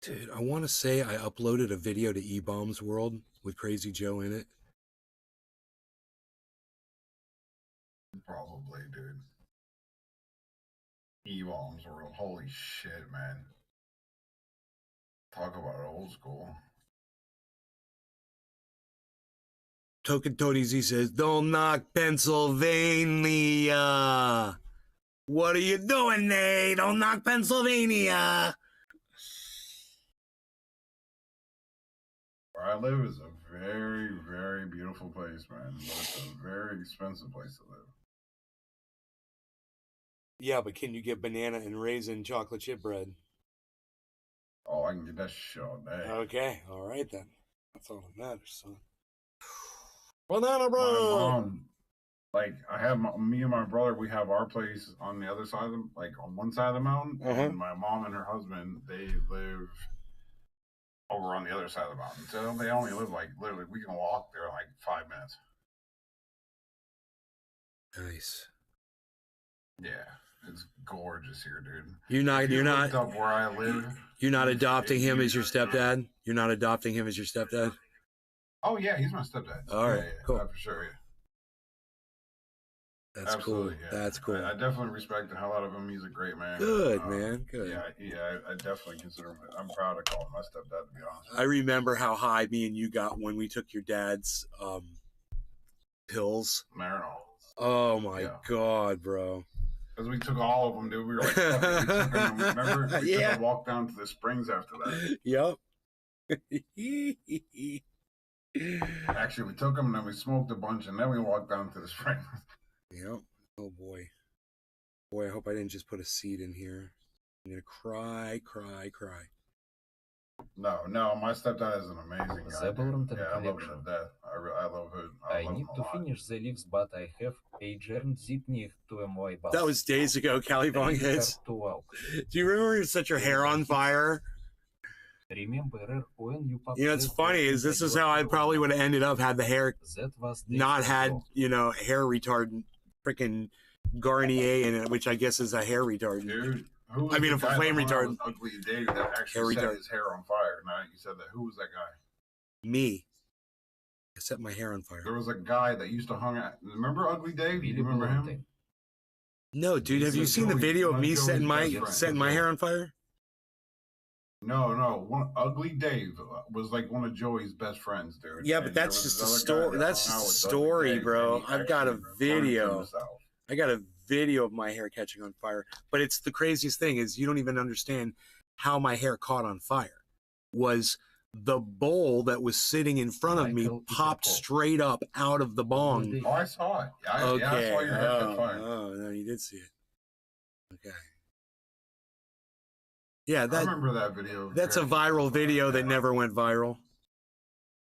Dude, I want to say I uploaded a video to E-Bombs World with Crazy Joe in it. Probably, dude. E-Bombs World. Holy shit, man. Talk about old school. Token Tony Z says, "Don't knock Pennsylvania. What are you doing, Nate? Don't knock Pennsylvania." Where I live is a very, very beautiful place, man. But it's a very expensive place to live. Yeah, but can you get banana and raisin chocolate chip bread? Oh, I can get that shit all day. Okay, all right then. That's all that matters, son. Banana bread. My mom, like, I have me and my brother. We have our place on the other side of the, like, on one side of the mountain. And my mom and her husband, they live over on the other side of the mountain. So they only live like literally, we can walk there in like 5 minutes. Nice. Yeah, it's gorgeous here, dude. You're not up where I live. You're not adopting him as your stepdad? You're not adopting him as your stepdad? Oh yeah, he's my stepdad. All right, yeah, cool. For sure, yeah. That's Absolutely, cool. Yeah. That's cool. I definitely respect the hell out of him. He's a great man. Good, man. Good. Yeah, I definitely consider him. I'm proud to call him my stepdad, to be honest. I remember how high me and you got when we took your dad's pills. Marinol. Oh my God, bro. Because we took all of them, dude. We were like, fuck it. We took them. Remember? We took a walk down to the springs after that. Yep. Actually, we took them and then we smoked a bunch and then we walked down to the springs. Yep. Oh boy. Boy, I hope I didn't just put a seed in here. I'm gonna cry. No, my stepdad is an amazing guy. Yeah, I love him to death. I love him. I need to finish the leaves, but I have R0n to my bus. That was days ago, Cali Bong hits. Do you remember you set your hair on fire? Remember when you know, it's funny is this is how I probably would have ended up had the hair not had, hair retardant, freaking Garnier in it, which I guess is a hair retardant. Dude, I mean, a flame retardant. Ugly Dave that actually set his hair on fire. Now you said that. Who was that guy? Me. I set my hair on fire. There was a guy that used to hang out. Remember Ugly Dave? You remember him? No, dude. Have you seen the video of me setting my hair on fire? No. Ugly Dave was like one of Joey's best friends, dude. Yeah, but that's just a story. That's just a story, bro. I've got a video. I got a video of my hair catching on fire. But it's the craziest thing is you don't even understand how my hair caught on fire. Was the bowl that was sitting in front of me popped straight up out of the bong. Oh, I saw it. Okay. Yeah, I saw your hair catch fire. Oh, no, you did see it. Okay. Yeah, I remember that video. That's a viral video that never went viral.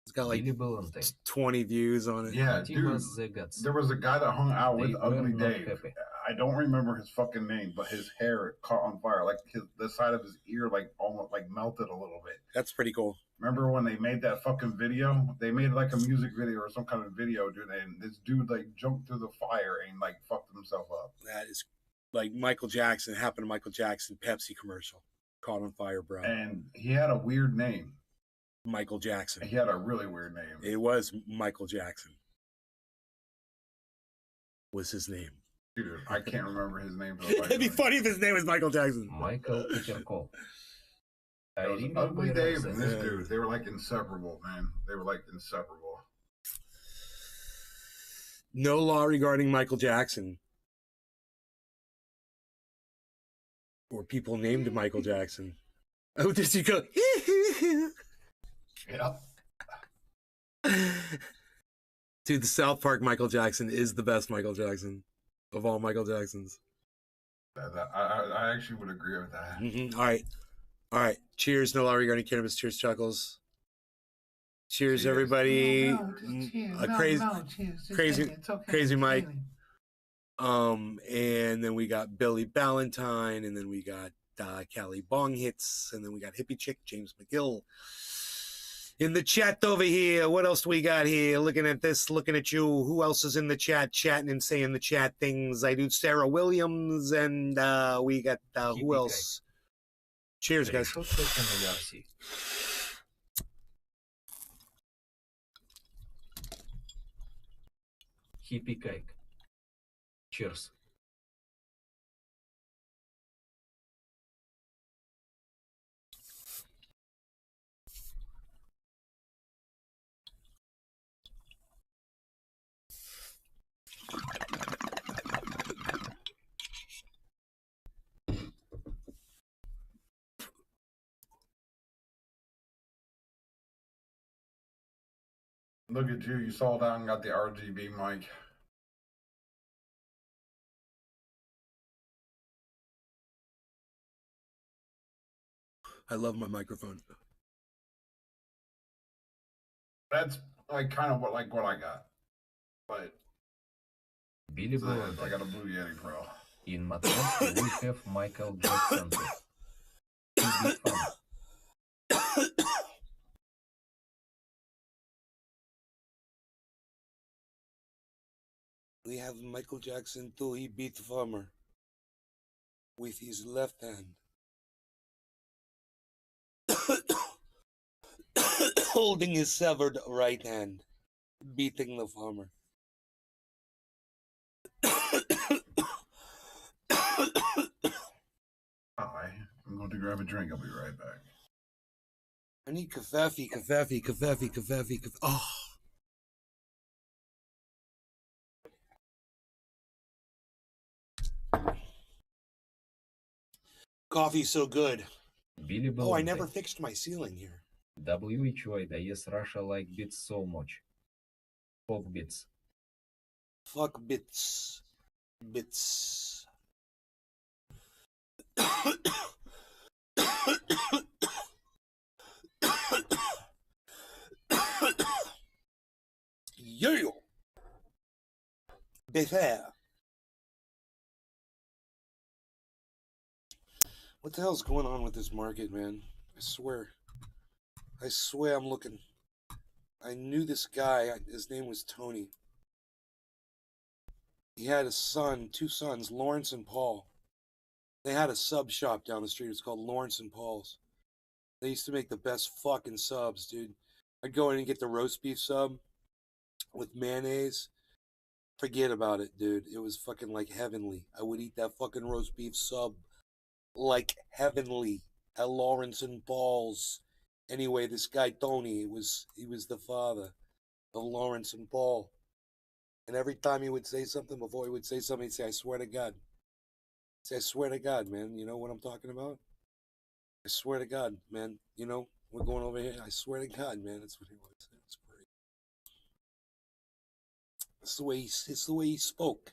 It's got like 20 views on it. Yeah, dude. There was a guy that hung out with Ugly Dave. I don't remember his fucking name, but his hair caught on fire. Like the side of his ear, like almost like melted a little bit. That's pretty cool. Remember when they made that fucking video? They made like a music video or some kind of video, dude. And this dude like jumped through the fire and like fucked himself up. That is like Michael Jackson. It happened to Michael Jackson. Pepsi commercial. Caught on fire, bro. And he had a weird name. Michael Jackson. He had a really weird name. It was Michael Jackson. Was his name. Dude, I can't remember his name. It'd be funny if his name was Michael Jackson. Michael Petercole. Ugly Dave and this dude, they were like inseparable, man. They were like inseparable. No law regarding Michael Jackson. Or people named Michael Jackson. Oh, did you go? Yeah. Dude, the South Park Michael Jackson is the best Michael Jackson of all Michael Jacksons. I actually would agree with that. Mm-hmm. All right. Cheers. No law regarding cannabis. Cheers, Chuckles. Cheers, everybody. Crazy Mike. And then we got Billy Ballantyne, and then we got Cali Bong Hits, and then we got Hippie Chick, James McGill. In the chat over here, what else do we got here? Looking at this, looking at you. Who else is in the chat, chatting and saying the chat things? I do Sarah Williams, and we got who else? Cheers, guys. Hippie cake. Cheers. Look at you. You saw down and got the RGB mic. I love my microphone. That's like kind of what I got. But Billy Boland. I got a Blue Yeti Pro. In Matrosky we have Michael Jackson. We have Michael Jackson too. He beat the farmer with his left hand. Holding his severed right hand. Beating the farmer. Hi, I'm going to grab a drink. I'll be right back. I need kafefe. Oh. Coffee's so good. Oh, I never fixed my ceiling here. WHY yes, Russia like bits so much. Pop bits. Fuck bits. Bits. Yeah. Befair. What the hell's going on with this market, man? I swear I'm looking. I knew this guy. His name was Tony. He had a son, 2 sons, Lawrence and Paul. They had a sub shop down the street. It's called Lawrence and Paul's. They used to make the best fucking subs, dude. I'd go in and get the roast beef sub with mayonnaise. Forget about it, dude. It was fucking like heavenly. I would eat that fucking roast beef sub like heavenly at Lawrence and Paul's. Anyway, this guy Tony, he was the father of Lawrence and Paul. And every time he would say something, before he would say something, he'd say, I swear to God. He'd say, I swear to God, man. You know what I'm talking about? I swear to God, man. You know, we're going over here. I swear to God, man. That's what he would say. It's great. It's the way he spoke.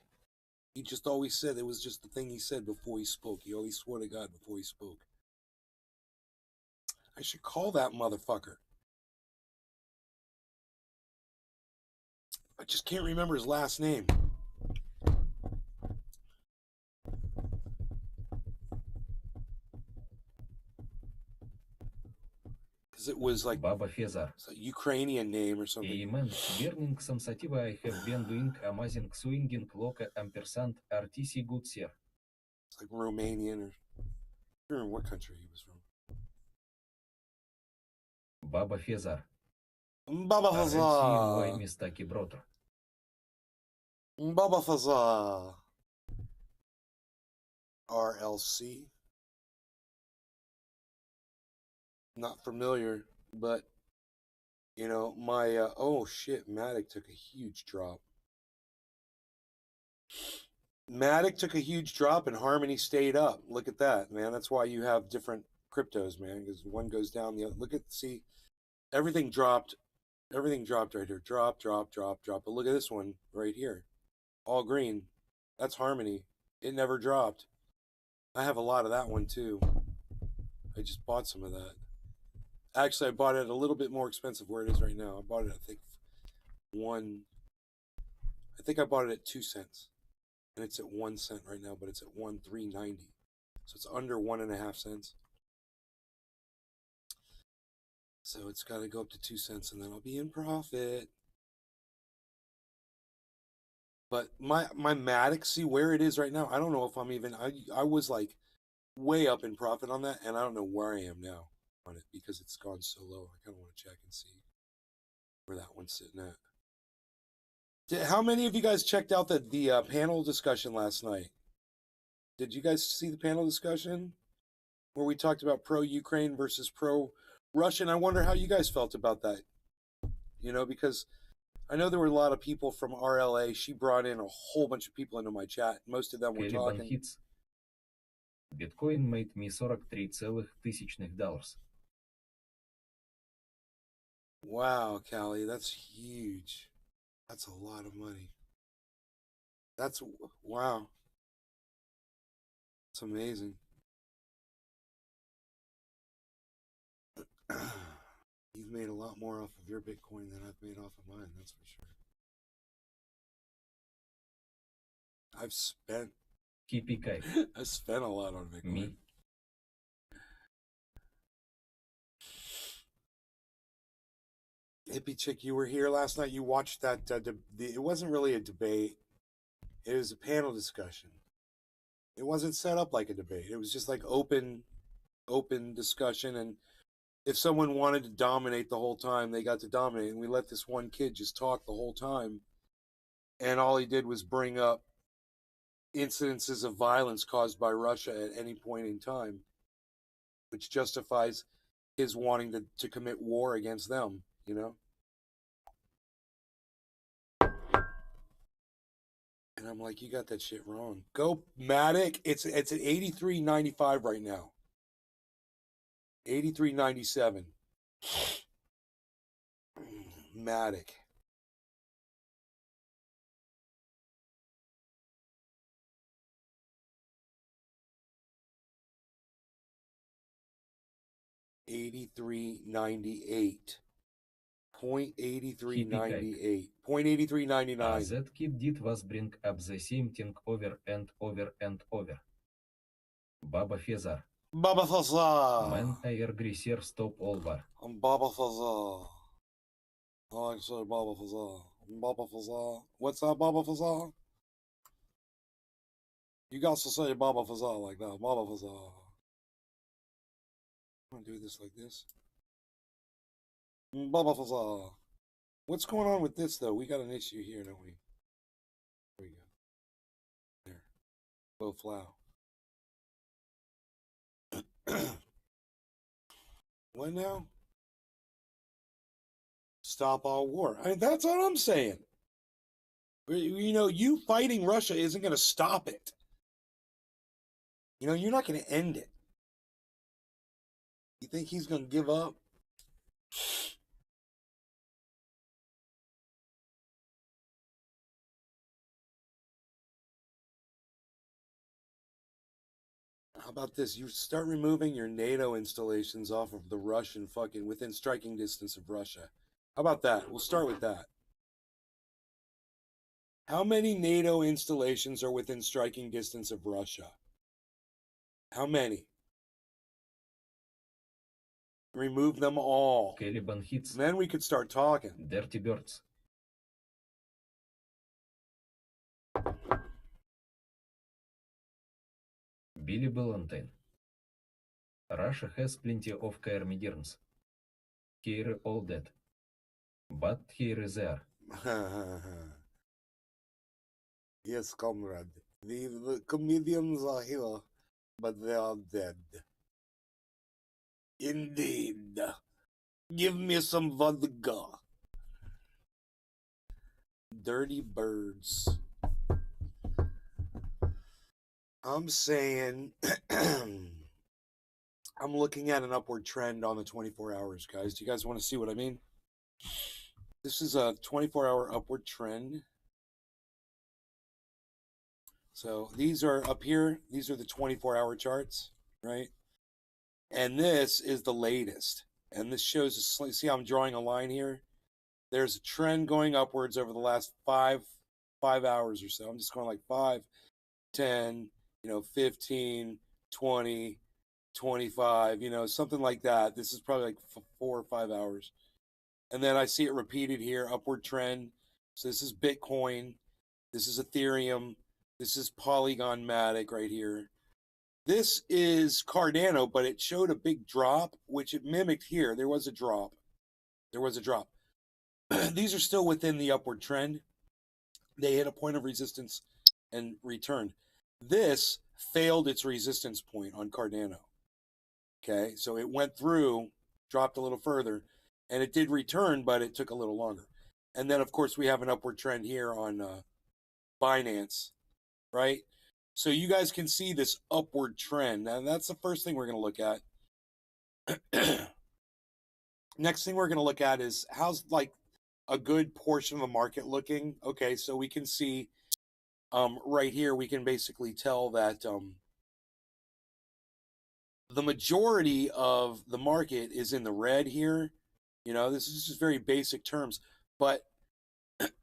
He just always said, it was just the thing he said before he spoke. He always swore to God before he spoke. I should call that motherfucker. I just can't remember his last name. Because it was like Baba Fezar. a Ukrainian name or something. Amen. Burning some sativa I have been doing amazing swinging loca ampersand RTC good sir. It's like Romanian or I don't remember what country he was from. Baba Fezar. Baba Fazar. Mistaki brother. Baba Fazar. RLC. Not familiar, but you know, my oh shit, Matic took a huge drop. Matic took a huge drop and Harmony stayed up. Look at that, man. That's why you have different cryptos, man, because one goes down, the other. Look at, see, everything dropped right here. Drop. But look at this one right here. All green. That's Harmony. It never dropped. I have a lot of that one too. I just bought some of that. Actually, I bought it a little bit more expensive where it is right now. I bought it, I think I bought it at 2 cents. And it's at 1 cent right now, but it's at 1.390. So it's under 1.5 cents. So it's got to go up to 2 cents and then I'll be in profit. But my Matic, see where it is right now. I don't know if I'm even, I was like way up in profit on that, and I don't know where I am now on it because it's gone so low. I kind of want to check and see where that one's sitting at. How many of you guys checked out the panel discussion last night? Did you guys see the panel discussion where we talked about pro-Ukraine versus pro-Russian? I wonder how you guys felt about that. You know, because I know there were a lot of people from RLA. She brought in a whole bunch of people into my chat. Most of them were talking. Hits. Bitcoin made me $43,000. Wow, Callie, that's huge. That's a lot of money. That's, wow. It's amazing. You've made a lot more off of your Bitcoin than I've made off of mine, that's for sure. I've spent I spent a lot on Bitcoin. Me. Hippie chick, you were here last night. You watched that. It wasn't really a debate. It was a panel discussion. It wasn't set up like a debate. It was just like open discussion. And if someone wanted to dominate the whole time, they got to dominate. And we let this one kid just talk the whole time. And all he did was bring up incidences of violence caused by Russia at any point in time, which justifies his wanting to commit war against them, you know? And I'm like, you got that shit wrong. Go Matic. It's at 83.95 right now. 83.97. Matic. $83.98. 0.8398. 0.8399. That kid did was bring up the same thing over and over and over. Baba Fezar. Baba Fazar. Man, I agree, sir, stop all war. Baba Fazar. I like to say Baba Fazar. Baba Fazar. What's that, Baba Fazar? You got to say Baba Fazar like that. Baba Fazar. I'm going to do this like this. Baba Fazar. What's going on with this, though? We got an issue here, don't we? There we go. There. Low flow. What now? Stop all war. I mean, that's what I'm saying. You know, you fighting Russia isn't going to stop it. You know, you're not going to end it. You think he's going to give up? How about this? You start removing your NATO installations off of the Russian fucking within striking distance of Russia. How about that? We'll start with that. How many NATO installations are within striking distance of Russia? How many? Remove them all. Caliban hits. Then we could start talking. Dirty birds. Billy Valentine. Russia has plenty of Carmidirns. Here all dead. But here is there. Yes, comrade. The comedians are here, but they are dead. Indeed. Give me some vodka. Dirty birds. I'm saying I'm looking at an upward trend on the 24 hours, guys. Do you guys want to see what I mean? This is a 24-hour upward trend. So these are up here. These are the 24-hour charts, right? And this is the latest. And this shows, see how I'm drawing a line here? There's a trend going upwards over the last five hours or so. I'm just going like 5, 10, 15, 20, 25, something like that. This is probably like 4 or 5 hours. And then I see it repeated here, upward trend. So this is Bitcoin. This is Ethereum. This is Polygon Matic right here. This is Cardano, but it showed a big drop, which it mimicked here. There was a drop. These are still within the upward trend. They hit a point of resistance and returned. This failed its resistance point on Cardano. Okay, so it went through, dropped a little further, and it did return, but it took a little longer. And then, of course, we have an upward trend here on Binance, right? So you guys can see this upward trend. And that's the first thing we're going to look at. Next thing we're going to look at is how's like a good portion of the market looking. Okay, so we can see right here, we can basically tell that the majority of the market is in the red here. This is just very basic terms, but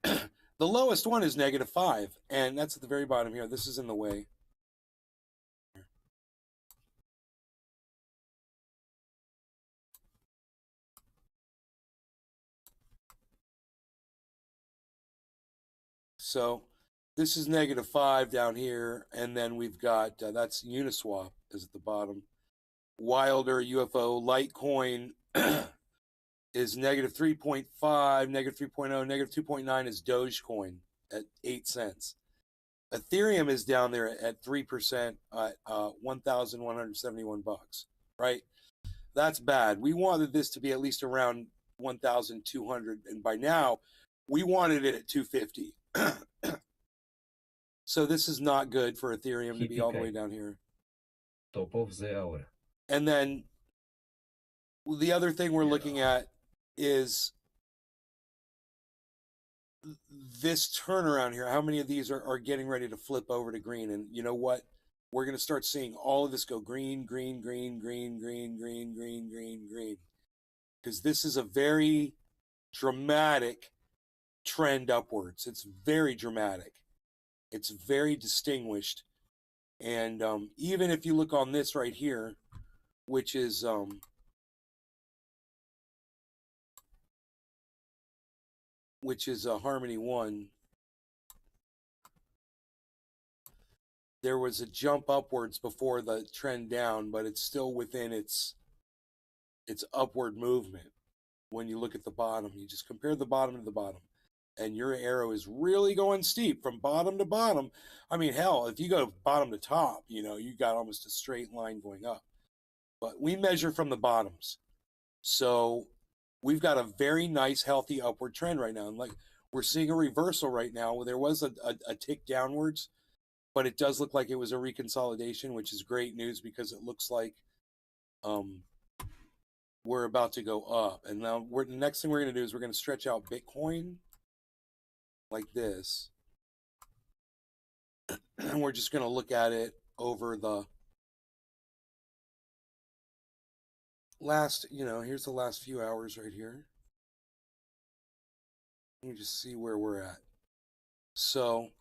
the lowest one is -5, and that's at the very bottom here. This is in the way. So This is -5 down here, and then we've got that's Uniswap is at the bottom. Wilder UFO Litecoin is -3.5, -3.0, -2.9 is Dogecoin at 8 cents. Ethereum is down there at 3% at $1,171, right? That's bad. We wanted this to be at least around 1,200, and by now we wanted it at 250. So this is not good for Ethereum to be all the way down here. Top of the hour. And then the other thing we're looking at is this turnaround here. How many of these are getting ready to flip over to green? And you know what? We're going to start seeing all of this go green, green, green, green, green, green, green, green, green. Because this is a very dramatic trend upwards. It's very dramatic. It's very distinguished. And even if you look on this right here, which is Harmony 1, there was a jump upwards before the trend down, but it's still within its upward movement. When you look at the bottom, you just compare the bottom to the bottom, and your arrow is really going steep from bottom to bottom. I mean, hell, if you go bottom to top, you know, you got almost a straight line going up. But we measure from the bottoms. So we've got a very nice, healthy upward trend right now. And like we're seeing a reversal right now. There was a tick downwards, but it does look like it was a reconsolidation, which is great news because it looks like we're about to go up. And now the next thing we're going to do is we're going to stretch out Bitcoin like this. And we're just going to look at it over the last, you know, here's the last few hours right here. You just see where we're at. So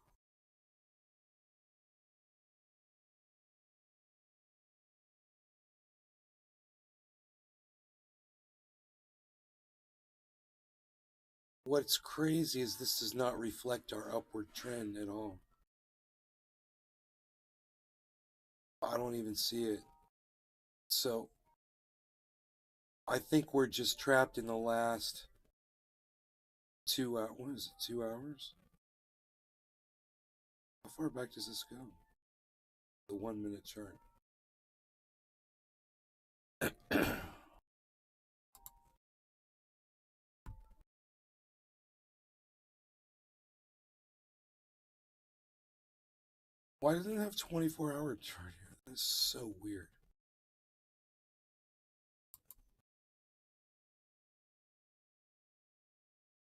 what's crazy is this does not reflect our upward trend at all. I don't even see it. So I think we're just trapped in the last 2 hours. What is it, 2 hours? How far back does this go? The 1 minute chart. Why doesn't it have 24-hour chart here? That's so weird.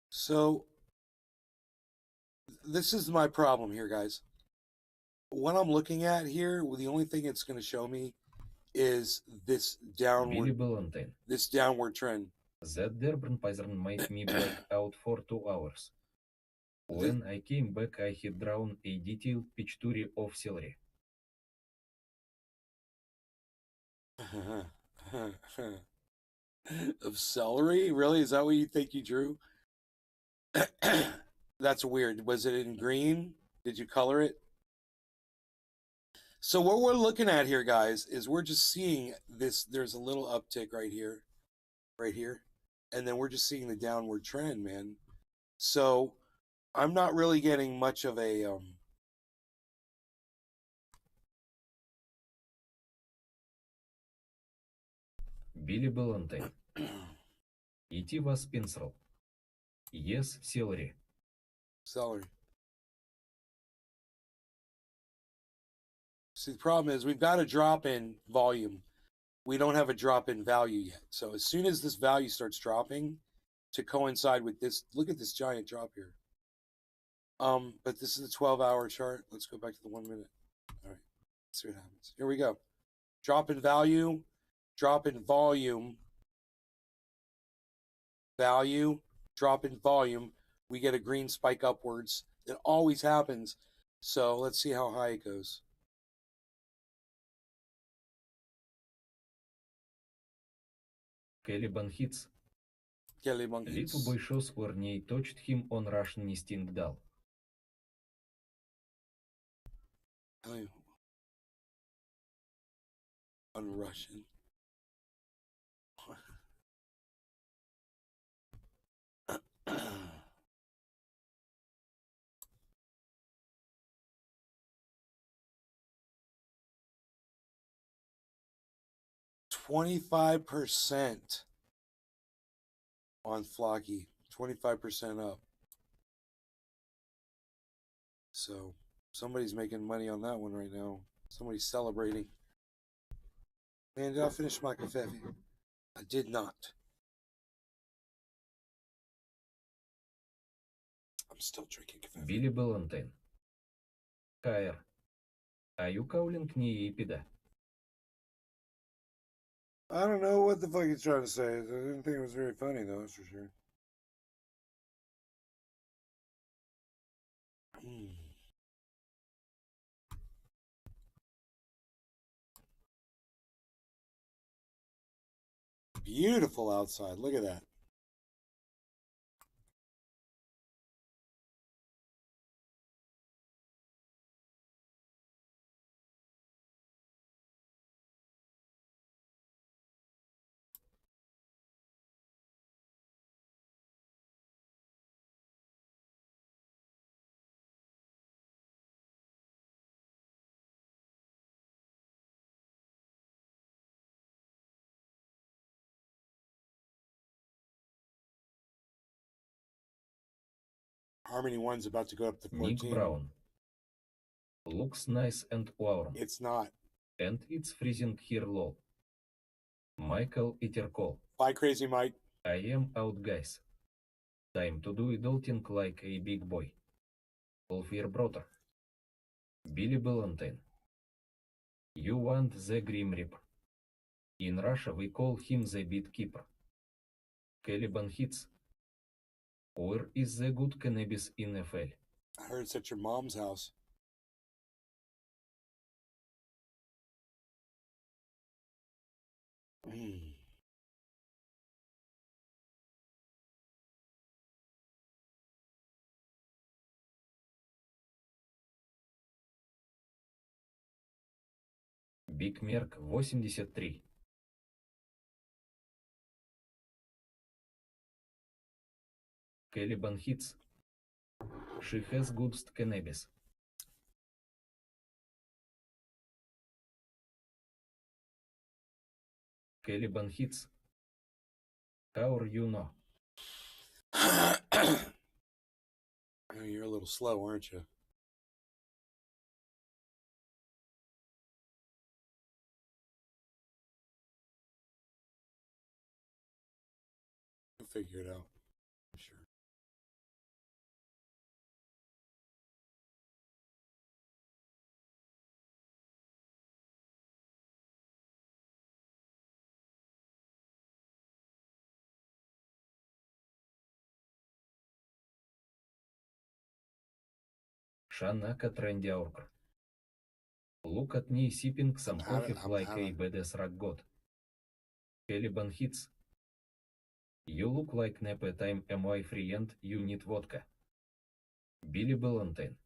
So this is my problem here, guys. What I'm looking at here, well, the only thing it's going to show me is this downward trend. That R0n made me black out for 2 hours. When I came back, I had drawn a detailed picture of celery. Of celery? Really? Is that what you think you drew? That's weird. Was it in green? Did you color it? So what we're looking at here, guys, is we're just seeing this. There's a little uptick right here. And then we're just seeing the downward trend, man. So I'm not really getting much of a Billy Valentine. It was pencil. Yes, celery. Celery. See, the problem is we've got a drop in volume. We don't have a drop in value yet. So as soon as this value starts dropping to coincide with this, look at this giant drop here. But this is a 12-hour chart. Let's go back to the 1 minute. All right, let's see what happens. Here we go. Drop in value, drop in volume, value, drop in volume. We get a green spike upwards. It always happens. So let's see how high it goes. Caliban hits. Little boy shows where Ney touched him on Russian nesting doll. On Russian. $25% on Flocky. 25% up. So somebody's making money on that one right now. Somebody's celebrating. Man, did I finish my coffee? I did not. I'm still drinking coffee. Billy Valentine. KR. Are you calling me Ipida? I don't know what the fuck he's trying to say. I didn't think it was very funny, though, that's for sure. Beautiful outside. Look at that. Harmony 1's about to go up to 14. Nick Brown. Looks nice and warm. It's not. And it's freezing here lol. Michael Iterkol. Bye, Crazy Mike. I am out, guys. Time to do adulting like a big boy. Ulfir Broter. Billy Valentine. You want the Grim Reaper. In Russia we call him the Beat Keeper. Caliban hits. Where is the good cannabis in FL? I heard it's at your mom's house. Big Merc 83. Caliban hits. She has good cannabis. Caliban hits. How are you know? You're a little slow, aren't you? You'll figure it out. I'm sure. Shanaka Trendiaurkr. Look at me sipping some coffee like a badass rock god. Caliban hits. You look like Nepe time my friend, you need vodka. Billy Valentine.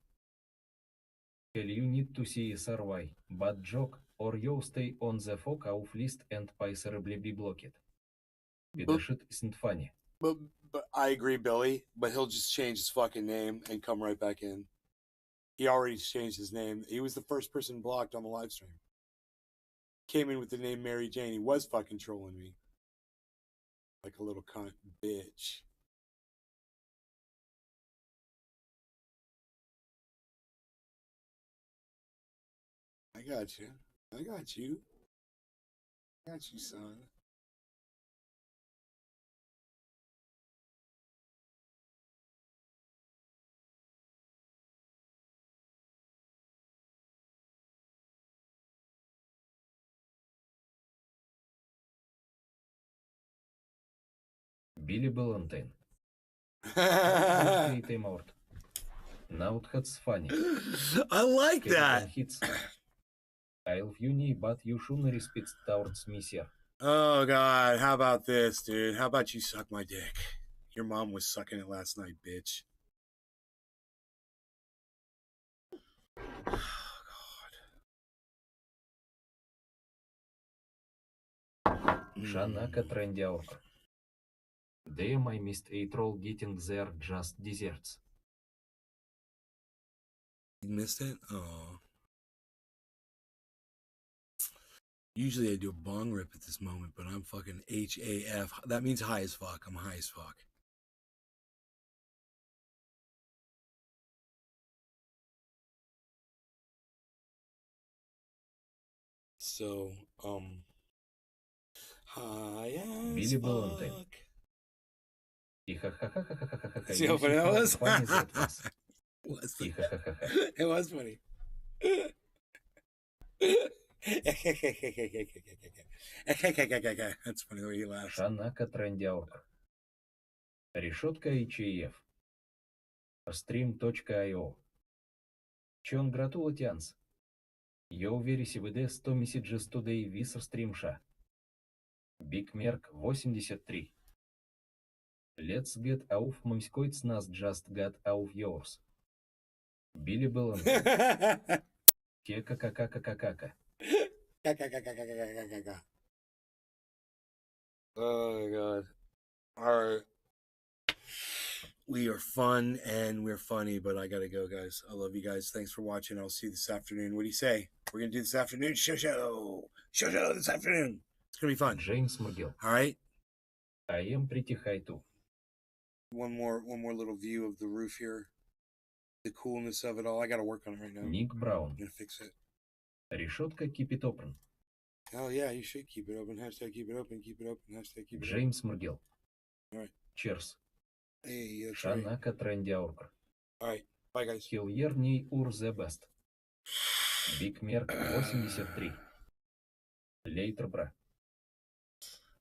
Hell, you need to see SRY, bad joke, or you stay on the fuck off list and miserably be blocked. The shit isn't funny. But I agree, Billy, but he'll just change his fucking name and come right back in. He already changed his name. He was the first person blocked on the live stream. Came in with the name Mary Jane. He was fucking trolling me. Like a little cunt bitch. I got you. I got you. I got you, son. Billy Valentine. Now that's funny. I like that. Hits. I love you, but you shouldn't respect towards me, sir. Oh, God. How about this, dude? How about you suck my dick? Your mom was sucking it last night, bitch. Oh, God. Шанака Трендяорк. Damn, I missed a troll getting there just desserts. You missed it? Oh. Usually I do a bong rip at this moment, but I'm fucking HAF. That means high as fuck. I'm high as fuck. So, high as Billy Valentine. fuck. Ихахахахахахаха. See how funny that was? Funny that was. It was funny. That's funny the way he laughs. Шанака Трендяорк. Решетка HEF. Stream.io. Чон гратулатианс. Yo very CVD 100 messages today with streamша. Big Merc 83. Let's get auf мамськойц нас just got auf yours. Billy Valentine. Кека-ка-ка-ка-ка-ка. Oh god. Alright. We are fun and we're funny, but I gotta go, guys. I love you guys. Thanks for watching. I'll see you this afternoon. What do you say? We're gonna do this afternoon? Show this afternoon. It's gonna be fun. James Murgel. Alright. I am pretty high too. One more little view of the roof here. The coolness of it all. I gotta work on it right now. Nick Brown. I'm gonna fix it. Решетка keep it open. Hell yeah, you should keep it open. Hashtag keep it open, keep it open, hashtag keep it open. James Murgel. Alright. Cheers. Hey, that's right. Шанака Трендяорк. Alright, bye guys. Hiljerny ur the best. Big Merc 83. Later, bra.